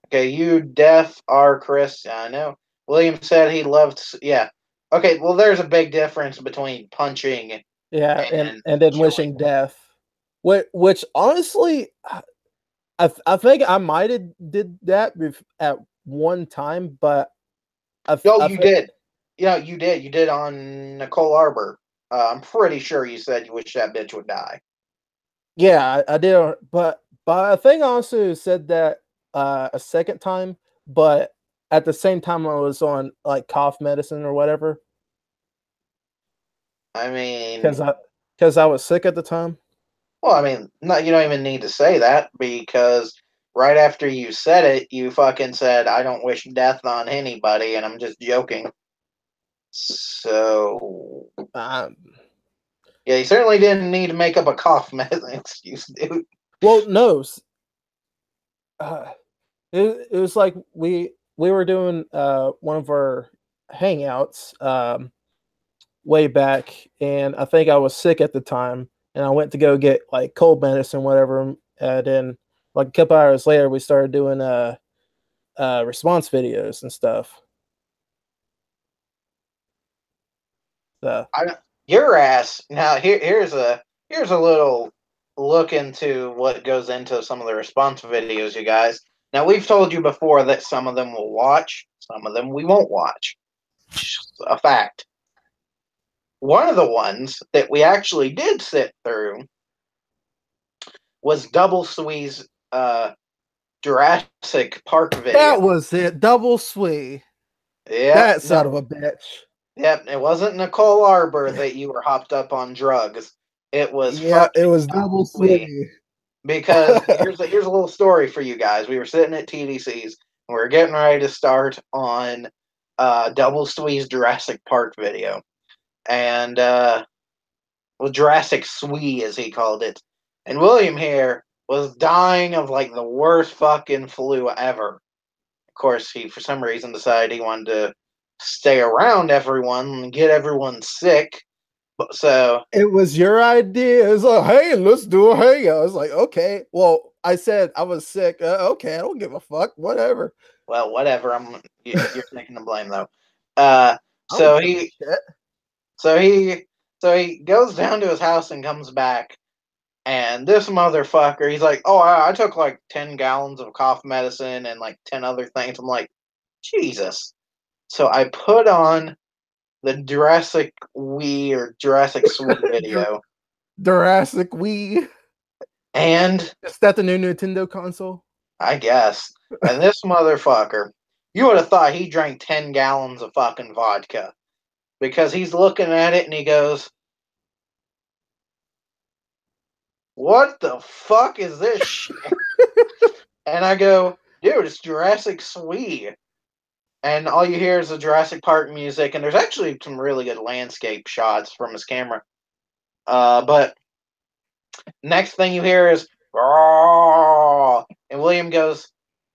Okay, you deaf are Chris. I know. William said he loved. Yeah. Okay, well, there's a big difference between punching Yeah, and and then killing. wishing death. Which honestly, I think I might have did that at one time, but No, I you think, did. Yeah, you did. You did on Nicole Arbor. I'm pretty sure you said you wish that bitch would die. yeah, I did, but I think I also said that a second time, but at the same time I was on like cough medicine or whatever I mean, because I was sick at the time. well, I mean, not you don't even need to say that because right after you said it, you fucking said, "I don't wish death on anybody," and I'm just joking. So Um, yeah, you certainly didn't need to make up a cough medicine excuse, dude. well, no, it was like we were doing one of our hangouts way back, and I think I was sick at the time, and I went to go get like cold medicine, whatever, and then like a couple hours later, we started doing response videos and stuff. So Your ass. Now here's a little look into what goes into some of the response videos, you guys. Now we've told you before that some of them we'll watch, some of them we won't watch. Just a fact. One of the ones that we actually did sit through was Double Swee's Jurassic Park video. that was it, double swee. Yep, That son of a bitch. yep. It wasn't Nicole Arbor that you were hopped up on drugs. It was Yeah, it fucking was Double double Sweet. swee. Because here's a little story for you guys. We were sitting at TDC's and we were getting ready to start on Double Sweet's Jurassic Park video. and well, Jurassic Swee, as he called it. And William here was dying of like the worst fucking flu ever. Of course, he for some reason decided he wanted to stay around everyone and get everyone sick. So it was your idea. It was like, hey, let's do a hangout. I was like, okay. Well, I said I was sick. Okay, I don't give a fuck. Whatever. well, whatever. You're taking the blame though. Uh, I don't so give a he shit. so he so he goes down to his house and comes back. And this motherfucker, he's like, "Oh, I took like 10 gallons of cough medicine and like 10 other things." I'm like, Jesus. So I put on the Jurassic Wii or Jurassic Sweet video, Jurassic Wii. and Is that the new Nintendo console? I guess, and this motherfucker, you would have thought he drank 10 gallons of fucking vodka because he's looking at it and he goes, "What the fuck is this shit?" And I go, "Dude, it's Jurassic Sweet." And all you hear is the Jurassic Park music, and there's actually some really good landscape shots from his camera. But next thing you hear is, "Oh," and William goes,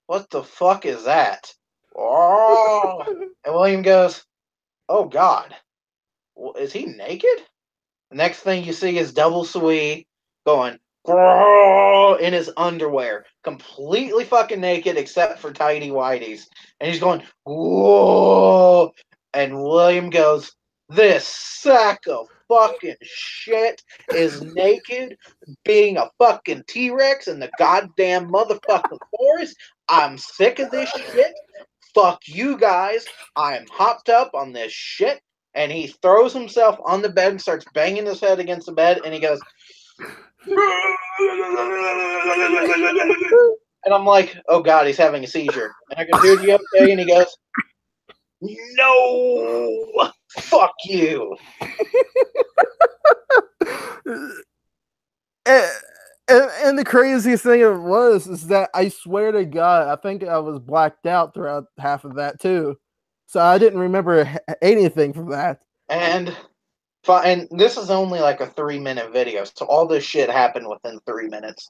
"What the fuck is that?" "Oh," and William goes, "Oh God, is he naked?" The next thing you see is Double Sweet going in his underwear, completely fucking naked except for tidy whities, and he's going whoa. And William goes, "This sack of fucking shit is naked, being a fucking T-Rex in the goddamn motherfucking forest. I'm sick of this shit. Fuck you guys. I'm hopped up on this shit." And he throws himself on the bed and starts banging his head against the bed, and he goes, and I'm like, "Oh God, he's having a seizure." And I go, "Dude, you okay?" And he goes, "No, fuck you." and, and the craziest thing it was is that I swear to God, I think I was blacked out throughout half of that too. So I didn't remember anything from that. And this is only like a 3-minute video, so all this shit happened within 3 minutes.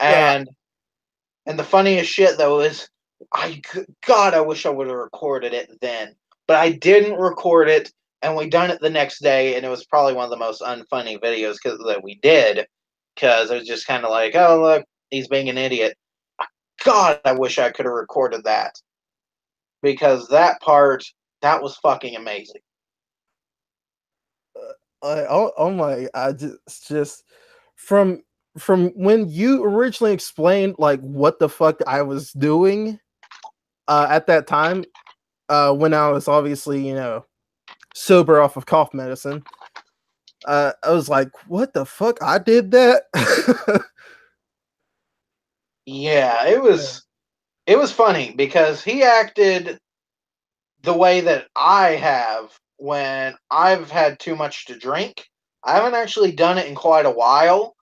Yeah. And the funniest shit though is, God, I wish I would have recorded it then, but I didn't record it, and we done it the next day, and it was probably one of the most unfunny videos that we did, because it was just kind of like, oh look, he's being an idiot. God, I wish I could have recorded that, because that was fucking amazing. Oh my! I just from when you originally explained like what the fuck I was doing at that time, when I was obviously sober off of cough medicine, I was like, what the fuck? I did that. Yeah, it was funny because he acted the way that I have when I've had too much to drink. I haven't actually done it in quite a while,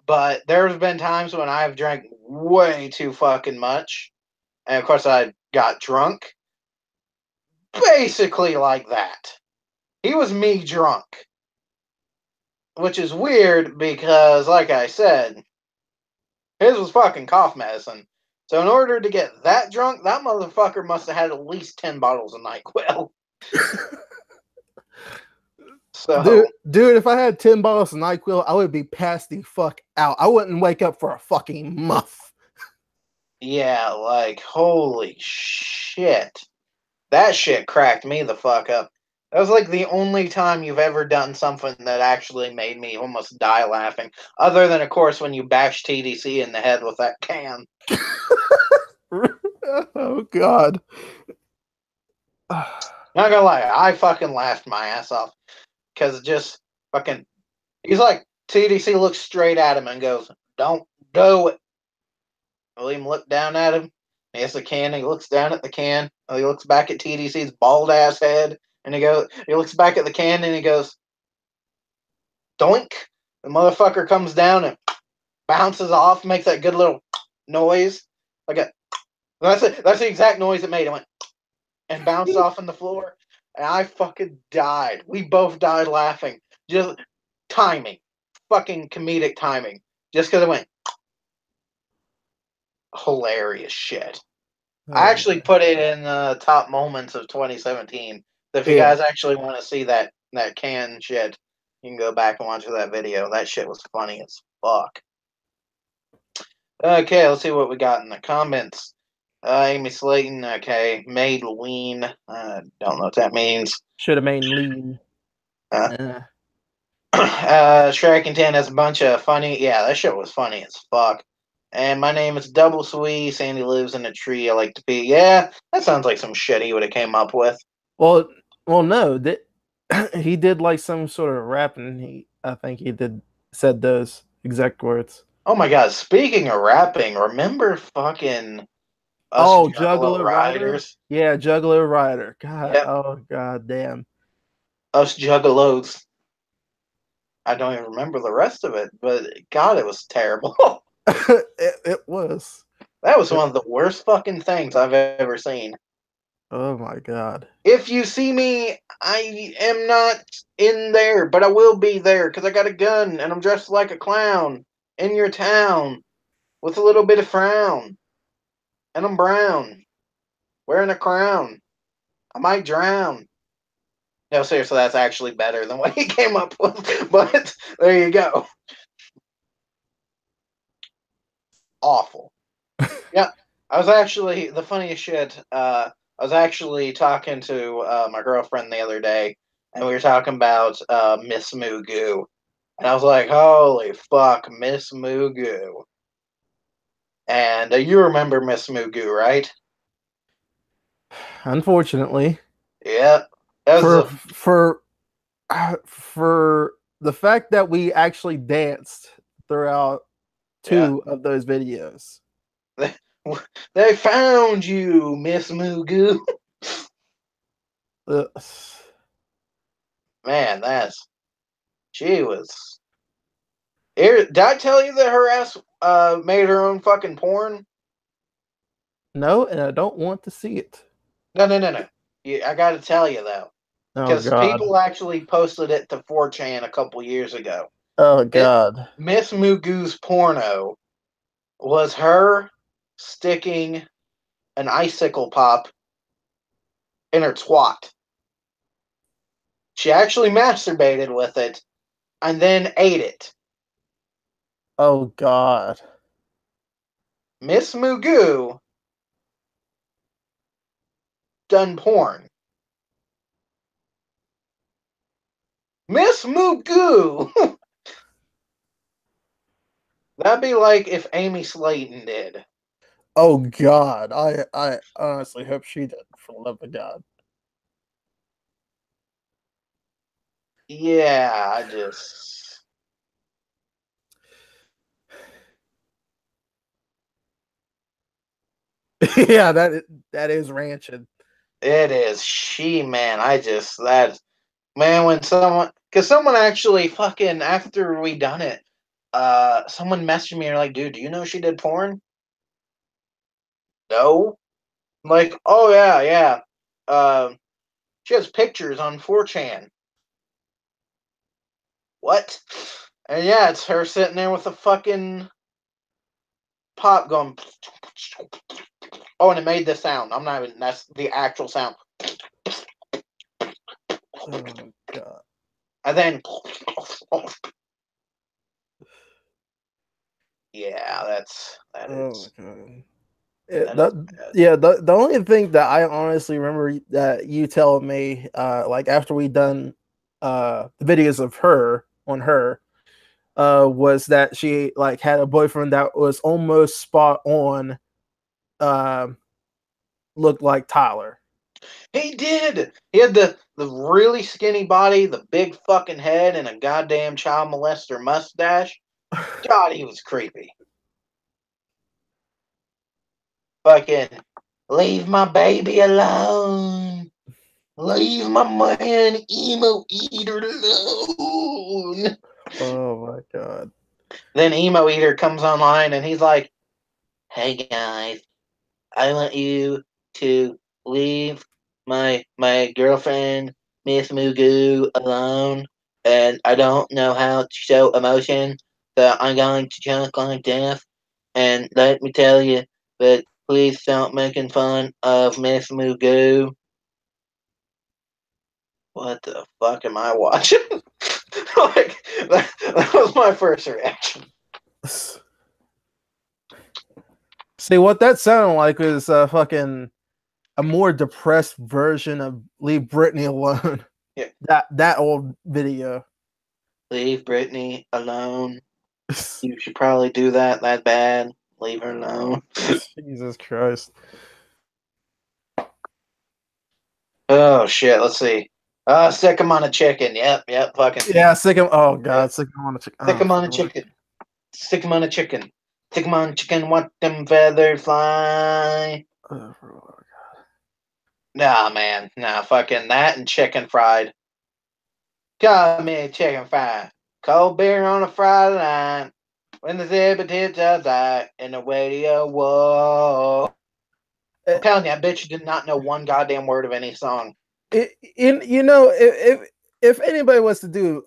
but there's been times when I've drank way too fucking much. And of course, I got drunk. Basically, like that. He was me drunk. Which is weird because, like I said, his was fucking cough medicine. So, in order to get that drunk, that motherfucker must have had at least 10 bottles of NyQuil. So, dude, if I had 10 bottles of NyQuil, I would be passed the fuck out. I wouldn't wake up for a fucking month. yeah, like, holy shit. That shit cracked me the fuck up. That was like the only time you've ever done something that actually made me almost die laughing. Other than, of course, when you bash TDC in the head with that can. Oh, God. Not gonna lie, I fucking laughed my ass off. Because just fucking. He's like, TDC looks straight at him and goes, "Don't do it." William looked down at him. He has the can. He looks down at the can. He looks back at TDC's bald ass head. And he looks back at the can and he goes, "Doink." The motherfucker comes down and bounces off, makes that good little noise. Like a, that's the exact noise it made. It went and bounced off on the floor. and I fucking died. We both died laughing. Just timing. Fucking comedic timing. Just because it went hilarious shit. I Oh, actually put it in the top moments of 2017. So if you yeah. guys actually want to see that can shit, you can go back and watch that video. That shit was funny as fuck. Okay, let's see what we got in the comments. Amy Slayton, okay. Made lean. Don't know what that means. Should have made lean. Uh, Uh, Shrek and 10 has a bunch of funny. Yeah, that shit was funny as fuck. And my name is Double Sweet. Sandy lives in a tree. I like to be. Yeah, that sounds like some shit he would have came up with. well, no. That he did like some sort of rapping. I think he did said those exact words. Oh my god, speaking of rapping, remember fucking us Oh, Juggalo Juggalo Rider. Riders? Yeah, Juggalo Rider. God. Yep, Oh, god damn. us Juggalos. I don't even remember the rest of it, but god, it was terrible. It was. That was It, one of the worst fucking things I've ever seen. oh my god. If you see me, I am not in there, but I will be there because I got a gun and I'm dressed like a clown in your town with a little bit of frown. And I'm brown, wearing a crown. I might drown. No, seriously, that's actually better than what he came up with. But there you go. Awful. Yeah, I was actually the funniest shit. I was actually talking to my girlfriend the other day, and we were talking about Miss Mugu, and I was like, "Holy fuck, Miss Mugu!" And you remember Miss Mugu, right? Unfortunately, Yeah, that was for a for for the fact that we actually danced throughout yeah. two of those videos. They, they found you, Miss Mugu. Uh, Man, that's she was. Here, did I tell you that her ass made her own fucking porn? no, and I don't want to see it. No, no, no, no. I got to tell you though, Oh because god. people actually posted it to 4chan a couple years ago. Oh It, god. Miss Mugu's porno was her sticking an icicle pop in her twat. She actually masturbated with it and then ate it. Oh god. Miss Mugu done porn. Miss Mugu. That'd be like if Amy Slayton did. Oh god. I honestly hope she did, for the love of God. Yeah, I just. Yeah, that is ranching. It is she, man. I just that man when someone because someone actually fucking after we done it, someone messaged me and like, dude, do you know she did porn? No. I'm like, oh yeah, yeah. She has pictures on 4chan. What? And yeah, it's her sitting there with a fucking pop going. Oh, and it made this sound. I'm not even. That's the actual sound. Oh god. And then, yeah, that Oh is god. that is bad. Yeah, the only thing that I honestly remember that you telling me, like after we done the videos of her on her, was that she like had a boyfriend that was almost spot on, um, looked like Tyler. He did. He had the really skinny body, the big fucking head, and a goddamn child molester mustache. God, he was creepy. Fucking leave my baby alone. Leave my man emo eater alone. Oh my god. Then emo eater comes online and he's like, "Hey guys, I want you to leave my girlfriend, Miss Mugu, alone, and I don't know how to show emotion, so I'm going to choke like death. And let me tell you that please stop making fun of Miss Mugu. What the fuck am I watching? Like that was my first reaction. See, what that sounded like was fucking a more depressed version of "Leave Britney Alone." Yeah. That old video. Leave Britney alone. You should probably do that. That bad. Leave her alone. Jesus Christ. Oh shit. Let's see. Stick 'em on a chicken. Yep. Fucking. Yeah, sick him. Oh god, Yep. sick him on the chicken. Stick 'em on a chicken. Stick 'em on a chicken. Stick 'em on a chicken. What them feathers fly? Nah, man. Nah, fucking that and chicken fried. Got me a chicken fried. Cold beer on a Friday night. When the zipper tips outside in the radio, whoa. I'm telling you, that bitch did not know one goddamn word of any song. If anybody was to do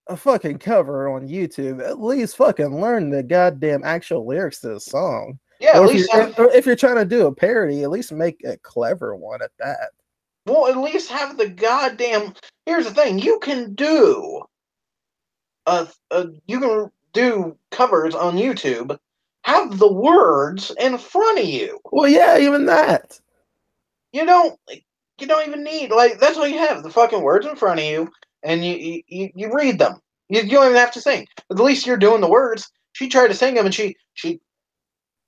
a fucking cover on YouTube, at least fucking learn the goddamn actual lyrics to the song. Yeah, Or at least if you're trying to do a parody, at least make a clever one at that. Well, at least have the goddamn. Here's the thing: you can do covers on YouTube. Have the words in front of you. Well, yeah, even that. You don't even need that's all you have, the fucking words in front of you, and you read them. You don't even have to sing. At least you're doing the words. She tried to sing them and she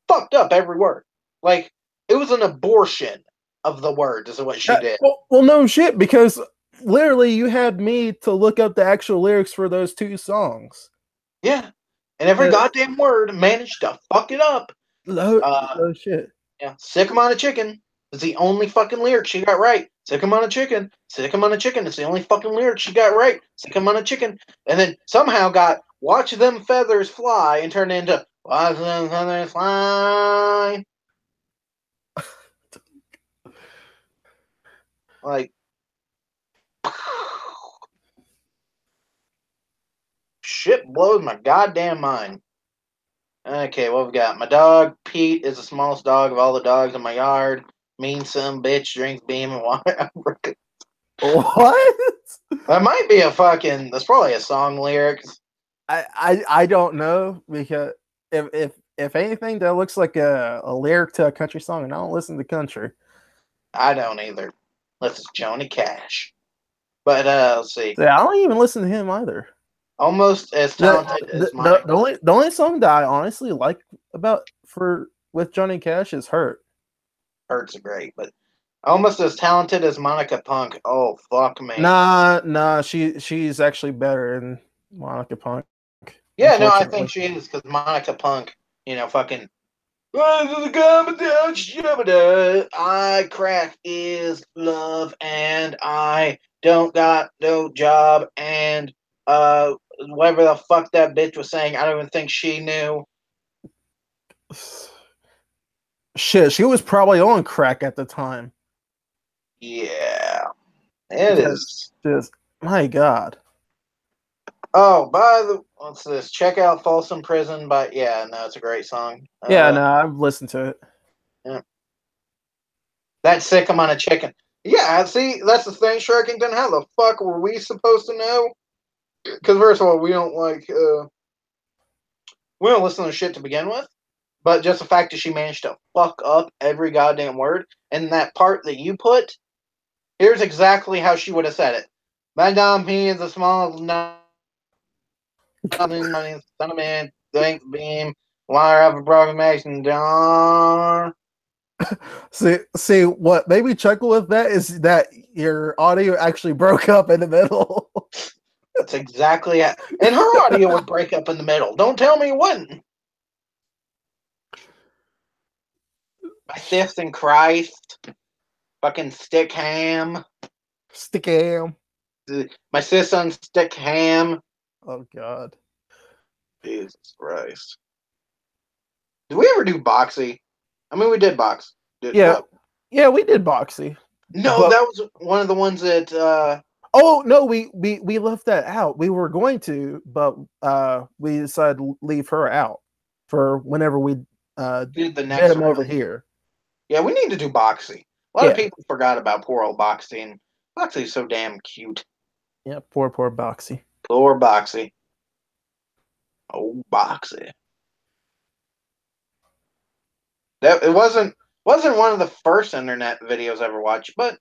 fucked up every word. Like it was an abortion of the words is what she did. Well, no shit, because literally you had me to look up the actual lyrics for those two songs. Yeah, and every goddamn word managed to fuck it up. No shit. Yeah, sick 'em on a chicken is the only fucking lyric she got right. Sick 'em on a chicken. Sick 'em on a chicken. It's the only fucking lyric she got right. Sick 'em on a chicken. And then somehow got watch them feathers fly and turned into watch them feathers fly. Like shit blows my goddamn mind. Okay, what we got? My dog Pete is the smallest dog of all the dogs in my yard. Mean some bitch drinks beam and water. What? That might be a fucking. That's probably a song lyrics. I don't know, because if anything, that looks like a lyric to a country song, and I don't listen to country. I don't either. Unless it's Johnny Cash. But let's see. Yeah, I don't even listen to him either. Almost as talented as Monica. The only song that I honestly like with Johnny Cash is "Hurt." Hurt's great, but almost as talented as Monica Punk. Oh fuck me. Nah. She's actually better than Monica Punk. Yeah, no, I think she is because Monica Punk, fucking. I crack is love, and I don't got no job, and whatever the fuck that bitch was saying, I don't even think she knew. Shit, she was probably on crack at the time. Yeah, it is. Just my god. Oh, what's this? Check out Folsom Prison. But yeah, no, it's a great song. Yeah, no, I've listened to it. Yeah. That's Sick 'em on a Chicken. Yeah, see, that's the thing, Sharkington. How the fuck were we supposed to know? Because first of all, we don't listen to shit to begin with. But just the fact that she managed to fuck up every goddamn word, and that part that you put, here's exactly how she would have said it. Madame P is the smallest son of man, thanks beam, wire up a broken mason jar. See, what made me chuckle with that is that your audio actually broke up in the middle. That's exactly it. And her audio would break up in the middle. Don't tell me it wouldn't. My fifth in Christ. Fucking stick ham. Stick ham. My sis on stick ham. Oh god. Jesus Christ. Did we ever do Boxy? I mean, we did Box. Yeah, we did Boxy. No, But that was one of the ones that oh no, we left that out. We were going to, but we decided to leave her out for whenever we did the get next him over one. here. Yeah, we need to do Boxy. A lot of Yeah, people forgot about poor old Boxy, and Boxy's so damn cute. yeah. Poor Boxy. Poor Boxy. Oh, Boxy. That it wasn't one of the first internet videos I ever watched, but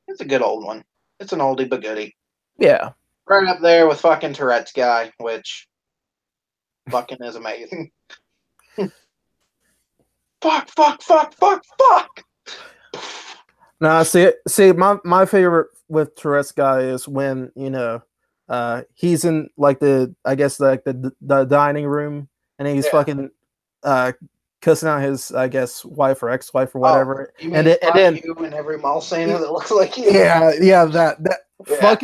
it's a good old one. It's an oldie but goodie. Yeah. Right up there with fucking Tourette's guy, which fucking is amazing. Fuck, fuck, fuck, fuck, fuck. Now, see, my favorite with Tourette's guy is when he's in like I guess like the dining room and he's Yeah. fucking uh cussing out his I guess wife or ex-wife or Oh, whatever, you and mean then, and fuck then you and every mall Santa that looks like you? yeah that Yeah.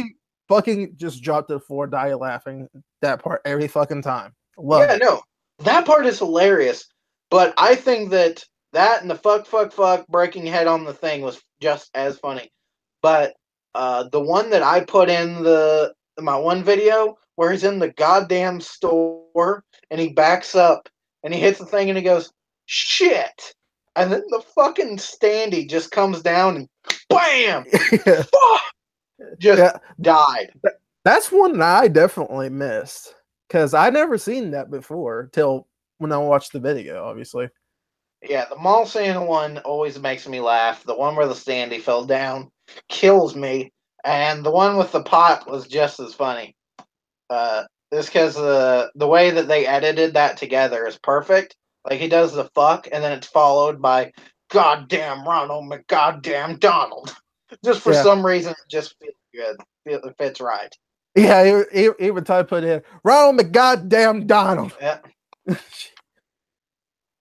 fucking just dropped to the floor, die laughing that part every fucking time. Loved Yeah, it. no. That part is hilarious. But I think that and the fuck, fuck, fuck breaking head on the thing was just as funny. But the one that I put in my one video where he's in the goddamn store and he backs up and he hits the thing and he goes, shit. And then the fucking standee just comes down and bam! Yeah, Fuck! Just yeah. died. That's one that I definitely missed because I never seen that before till when I watched the video. Obviously, Yeah, the mall Santa one always makes me laugh. The one where the standee fell down kills me. And the one with the pot was just as funny. Just because the way that they edited that together is perfect. Like he does the fuck, and then it's followed by "Goddamn Ronald McGoddamn Donald." Just for yeah, some reason, it just feels good. It fits right. yeah. Even Ty put in Ronald McGoddamn Donald. Yeah.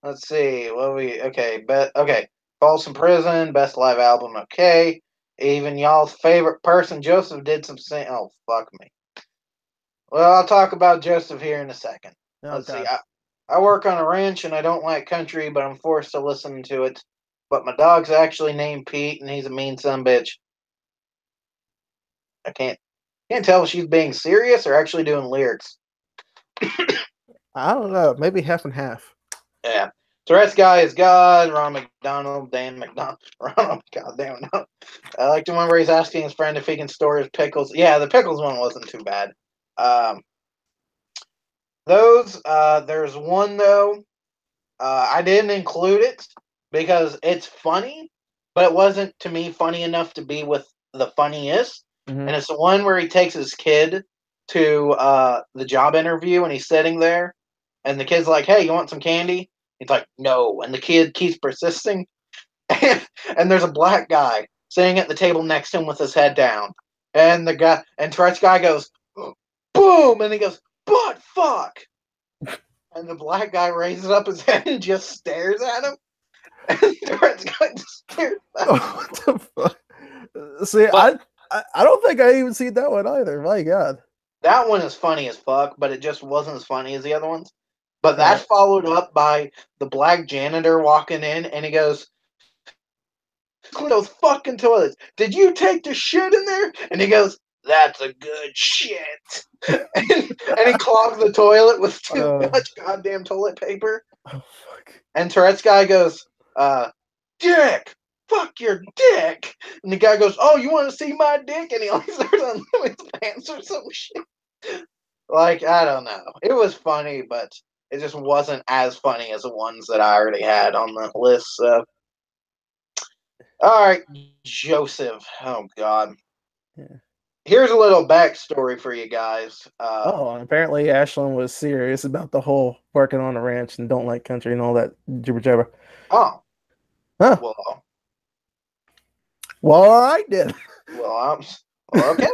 Let's see. What we okay? Okay. Folsom Prison, best live album. Okay. Even y'all's favorite person, Joseph, did some sing. Oh fuck me. Well, I'll talk about Joseph here in a second. Oh Let's see. God. I work on a ranch and I don't like country, but I'm forced to listen to it. But my dog's actually named Pete, and he's a mean son bitch. I can't tell if she's being serious or actually doing lyrics. I don't know. Maybe half and half. Yeah. Tourette's guy is God. Ron McDonald, Dan McDonald. Ron, goddamn no. I like the one where he's asking his friend if he can store his pickles. Yeah, the pickles one wasn't too bad. Um, there's one though. I didn't include it because it's funny, but it wasn't to me funny enough to be with the funniest. Mm-hmm. And it's the one where he takes his kid to the job interview and he's sitting there, and the kid's like, "Hey, you want some candy?" He's like, "No," and the kid keeps persisting. And there's a black guy sitting at the table next to him with his head down, and the guy and Tourette's guy goes, "Boom!" and he goes, "But fuck!" And the black guy raises up his head and just stares at him. And Tourette's guy just stares back. What the fuck? See, But I don't think I even seen that one either. My God. that one is funny as fuck, but it just wasn't as funny as the other ones. But Right. that's followed up by the black janitor walking in, and he goes, "Clean those fucking toilets. Did you take the shit in there?" And he goes, "That's a good shit." and he clogs the toilet with too much goddamn toilet paper. Oh fuck. And Tourette's guy goes, "Dick, fuck your dick." And the guy goes, "Oh, you want to see my dick?" And he like starts undoing his pants or some shit. Like, I don't know. It was funny, but it just wasn't as funny as the ones that I already had on the list. So, all right, Joseph. Oh God. Yeah. Here's a little backstory for you guys. Oh, and apparently Ashlyn was serious about the whole working on a ranch and don't like country and all that jibber jabber. Oh, Huh. Well, all right then. Well, okay.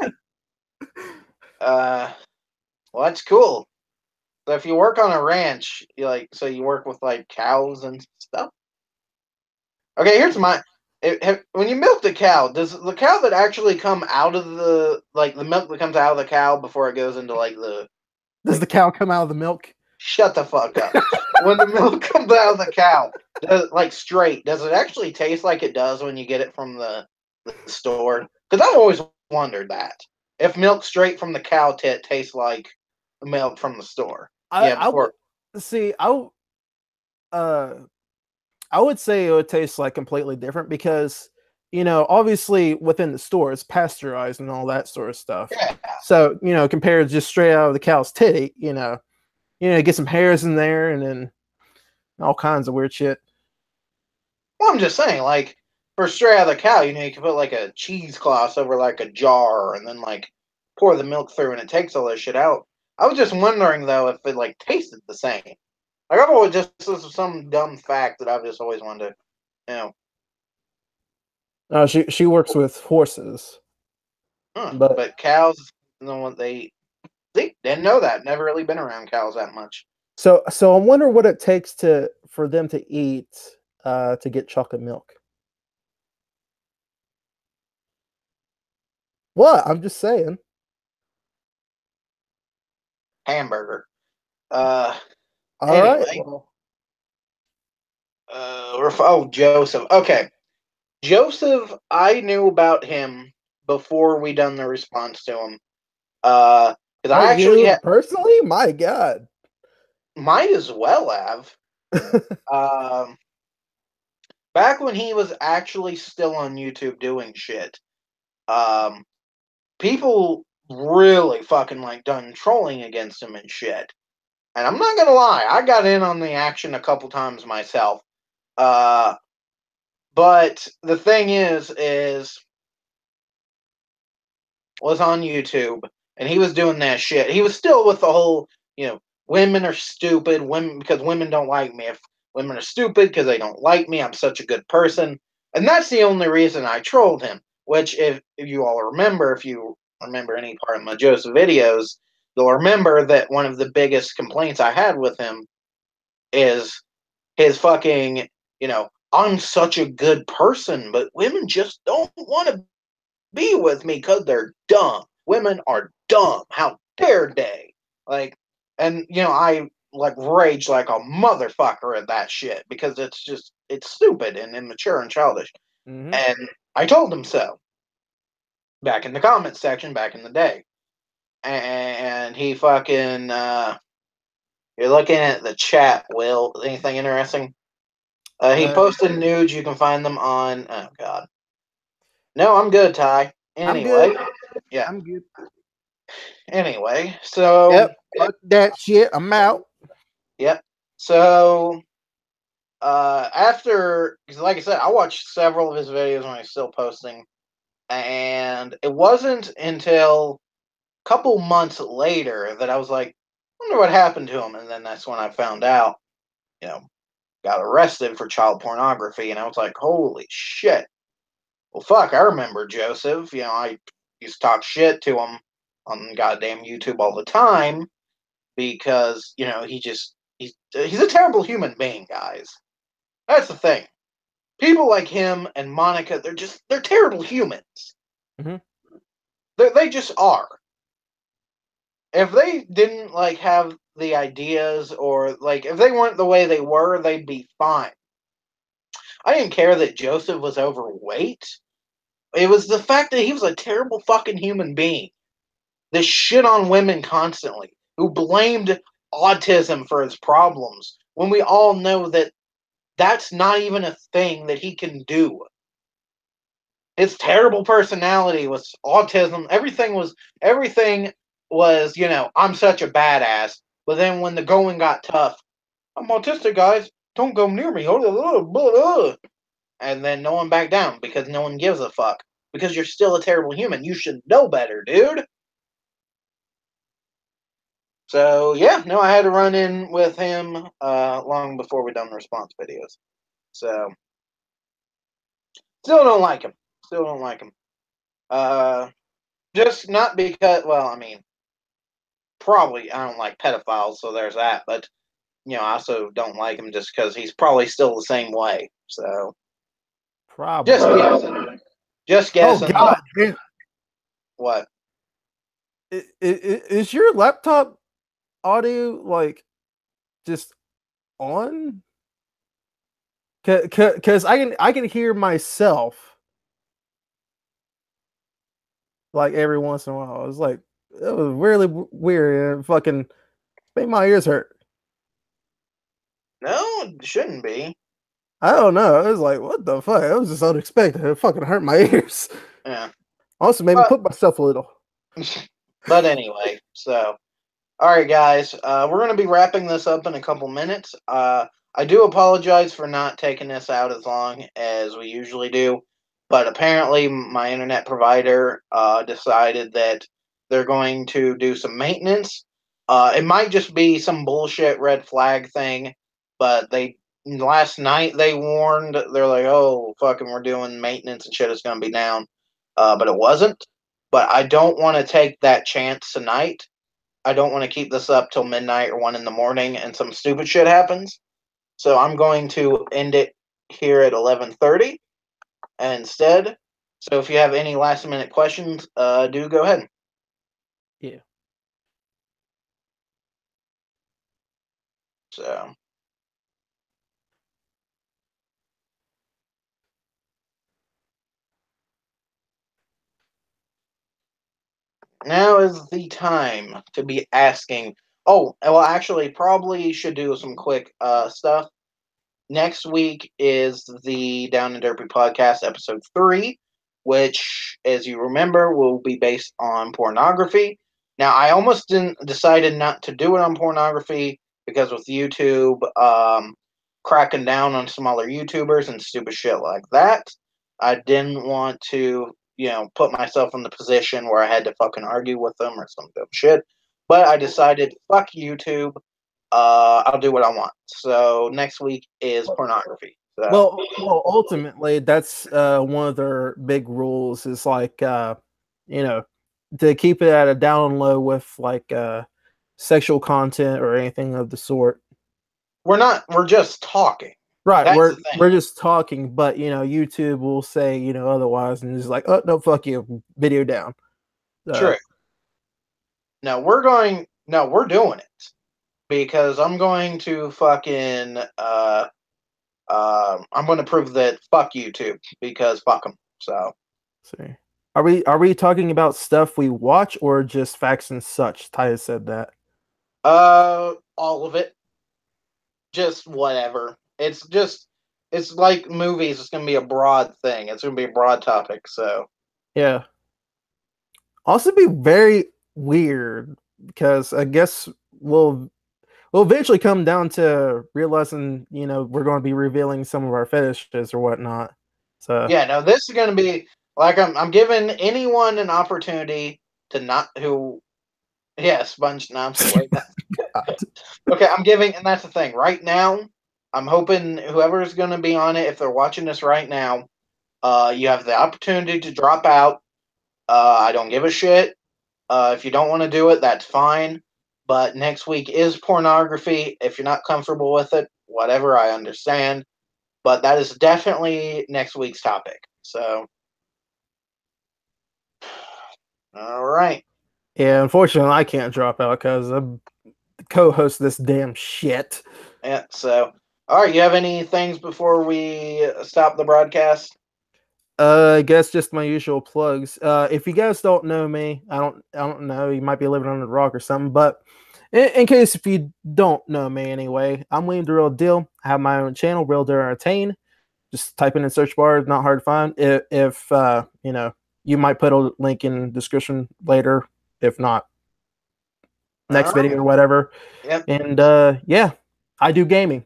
Well, that's cool. So if you work on a ranch, you work with like cows and stuff. Okay, here's when you milk the cow, does the cow that actually come out of the milk that comes out of the cow before it goes into Does the cow come out of the milk? shut the fuck up. When the milk comes out of the cow, straight, does it actually taste like it does when you get it from the the store? Because I've always wondered that. If milk straight from the cow tit tastes like milk from the store. I would see. Uh, I would say it would taste like completely different because, obviously within the store it's pasteurized and all that sort of stuff. Yeah. So, compared to just straight out of the cow's titty, get some hairs in there and then all kinds of weird shit. Well, I'm just saying, like, for straight out of the cow, you can put like a cheesecloth over like a jar and then like pour the milk through and it takes all this shit out. I was just wondering though if it like tasted the same. Like I've always just this is some dumb fact that I've just always wanted to, She works with horses, but but cows, what they eat. See, didn't know that. Never really been around cows that much. so I wonder what it takes for them to eat to get chocolate milk. What? I'm just saying. Hamburger. All Anyway. right. Well, Joseph. Okay. Joseph, I knew about him before we done the response to him. Because I actually personally, my God, might as well have. Back when he was actually still on YouTube doing shit, people really fucking like done trolling against him and shit. And I'm not gonna lie, I got in on the action a couple times myself. But the thing was on YouTube and he was doing that shit. He was still with the whole, women are stupid, women because women don't like me. If women are stupid because they don't like me, I'm such a good person. And that's the only reason I trolled him. Which if you all remember, if you remember any part of my Joseph videos, you'll remember that one of the biggest complaints I had with him is his fucking, I'm such a good person, but women just don't want to be with me because they're dumb. Women are dumb. How dare they? Like, and I like rage like a motherfucker at that shit because it's stupid and immature and childish. Mm-hmm. And I told him so back in the comments section back in the day. And he fucking you're looking at the chat, Will. Anything interesting? He posted nudes. You can find them on. Oh God. No, I'm good, Ty. Anyway, yeah, I'm good. Anyway, so yep, fuck that shit. I'm out. Yep. So after, because like I said, I watched several of his videos when he's still posting, and it wasn't until a couple months later that I was like, I wonder what happened to him, and then that's when I found out, got arrested for child pornography, and I was like, holy shit. Well, fuck, I remember Joseph. I used to talk shit to him on goddamn YouTube all the time because, he's a terrible human being, guys. That's the thing. People like him and Monica, they're terrible humans. Mm-hmm. They just are. If they didn't like have the ideas or like if they weren't the way they were, they'd be fine. I didn't care that Joseph was overweight. It was the fact that he was a terrible fucking human being. This shit on women constantly, who blamed autism for his problems, when we all know that that's not even a thing that he can do. His terrible personality was autism. Everything was, I'm such a badass. But then when the going got tough, I'm autistic, guys. Don't go near me. And then no one backed down because no one gives a fuck. Because you're still a terrible human. You should know better, dude. So yeah, no, I had to run in with him long before we done the response videos. So still don't like him. Just not because, well, I mean, probably I don't like pedophiles, so there's that. But I also don't like him just because he's probably still the same way. So probably just guessing. Oh God! What? Is your laptop audio like just on? Because I can hear myself like every once in a while. It was like it was really weird and fucking made my ears hurt. No, it shouldn't be. I don't know. It was like, what the fuck? It was just unexpected. It fucking hurt my ears. Yeah. Also made me put myself a little. But anyway, so all right, guys, we're going to be wrapping this up in a couple minutes. I do apologize for not taking this out as long as we usually do, but apparently my internet provider decided that they're going to do some maintenance. It might just be some bullshit red flag thing, but last night they warned. They're like, "Oh, fucking, we're doing maintenance and shit. It's going to be down," but it wasn't. But I don't want to take that chance tonight. I don't want to keep this up till midnight or 1 in the morning and some stupid shit happens. So I'm going to end it here at 11:30 instead. So if you have any last minute questions, do go ahead. Yeah. So now is the time to be asking. Oh, well, actually, probably should do some quick stuff. Next week is the Down and Derpy podcast, episode 3, which, as you remember, will be based on pornography. Now, I almost decided not to do it on pornography because with YouTube cracking down on some other YouTubers and stupid shit like that, I didn't want to, put myself in the position where I had to fucking argue with them or some dumb shit. But I decided, fuck YouTube. I'll do what I want. So next week is pornography. So. Well, ultimately, that's one of their big rules is like, to keep it at a down low with like sexual content or anything of the sort. We're just talking. Right, we're just talking, but YouTube will say otherwise, and it's like, oh no, fuck you, video down. True. No, we're doing it because I'm going to fucking I'm going to prove that fuck YouTube because fuck them. So, see, are we talking about stuff we watch or just facts and such? Tyus said that. All of it. Just whatever. It's like movies. It's going to be a broad thing. It's going to be a broad topic. So yeah. Also, be very weird because I guess we'll eventually come down to realizing we're going to be revealing some of our fetishes or whatnot. So yeah, no, this is going to be like I'm giving anyone an opportunity to not who. Yeah, sponge knobs. Okay, I'm giving, and that's the thing. Right now, I'm hoping whoever's going to be on it, if they're watching this right now, you have the opportunity to drop out. I don't give a shit. If you don't want to do it, that's fine. But next week is pornography. If you're not comfortable with it, whatever, I understand. But that is definitely next week's topic. So, all right. Yeah, unfortunately, I can't drop out because I'm co-host this damn shit. Yeah. So, all right. You have any things before we stop the broadcast? I guess just my usual plugs. If you guys don't know me, I don't know. You might be living under the rock or something, but in case if you don't know me anyway, I'm William the Real Deal. I have my own channel, Real Deal Entertain. Just type in the search bar; not hard to find. If you might put a link in the description later. If not, next video or whatever. Yep. And yeah, I do gaming.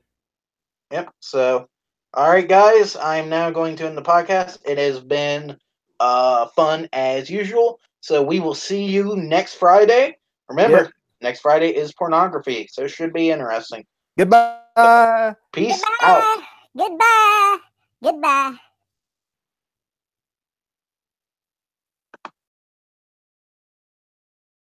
Yep. So, all right, guys, I'm now going to end the podcast. It has been fun as usual. So we will see you next Friday. Remember, next Friday is pornography, so it should be interesting. Goodbye. Peace out. Goodbye. Goodbye.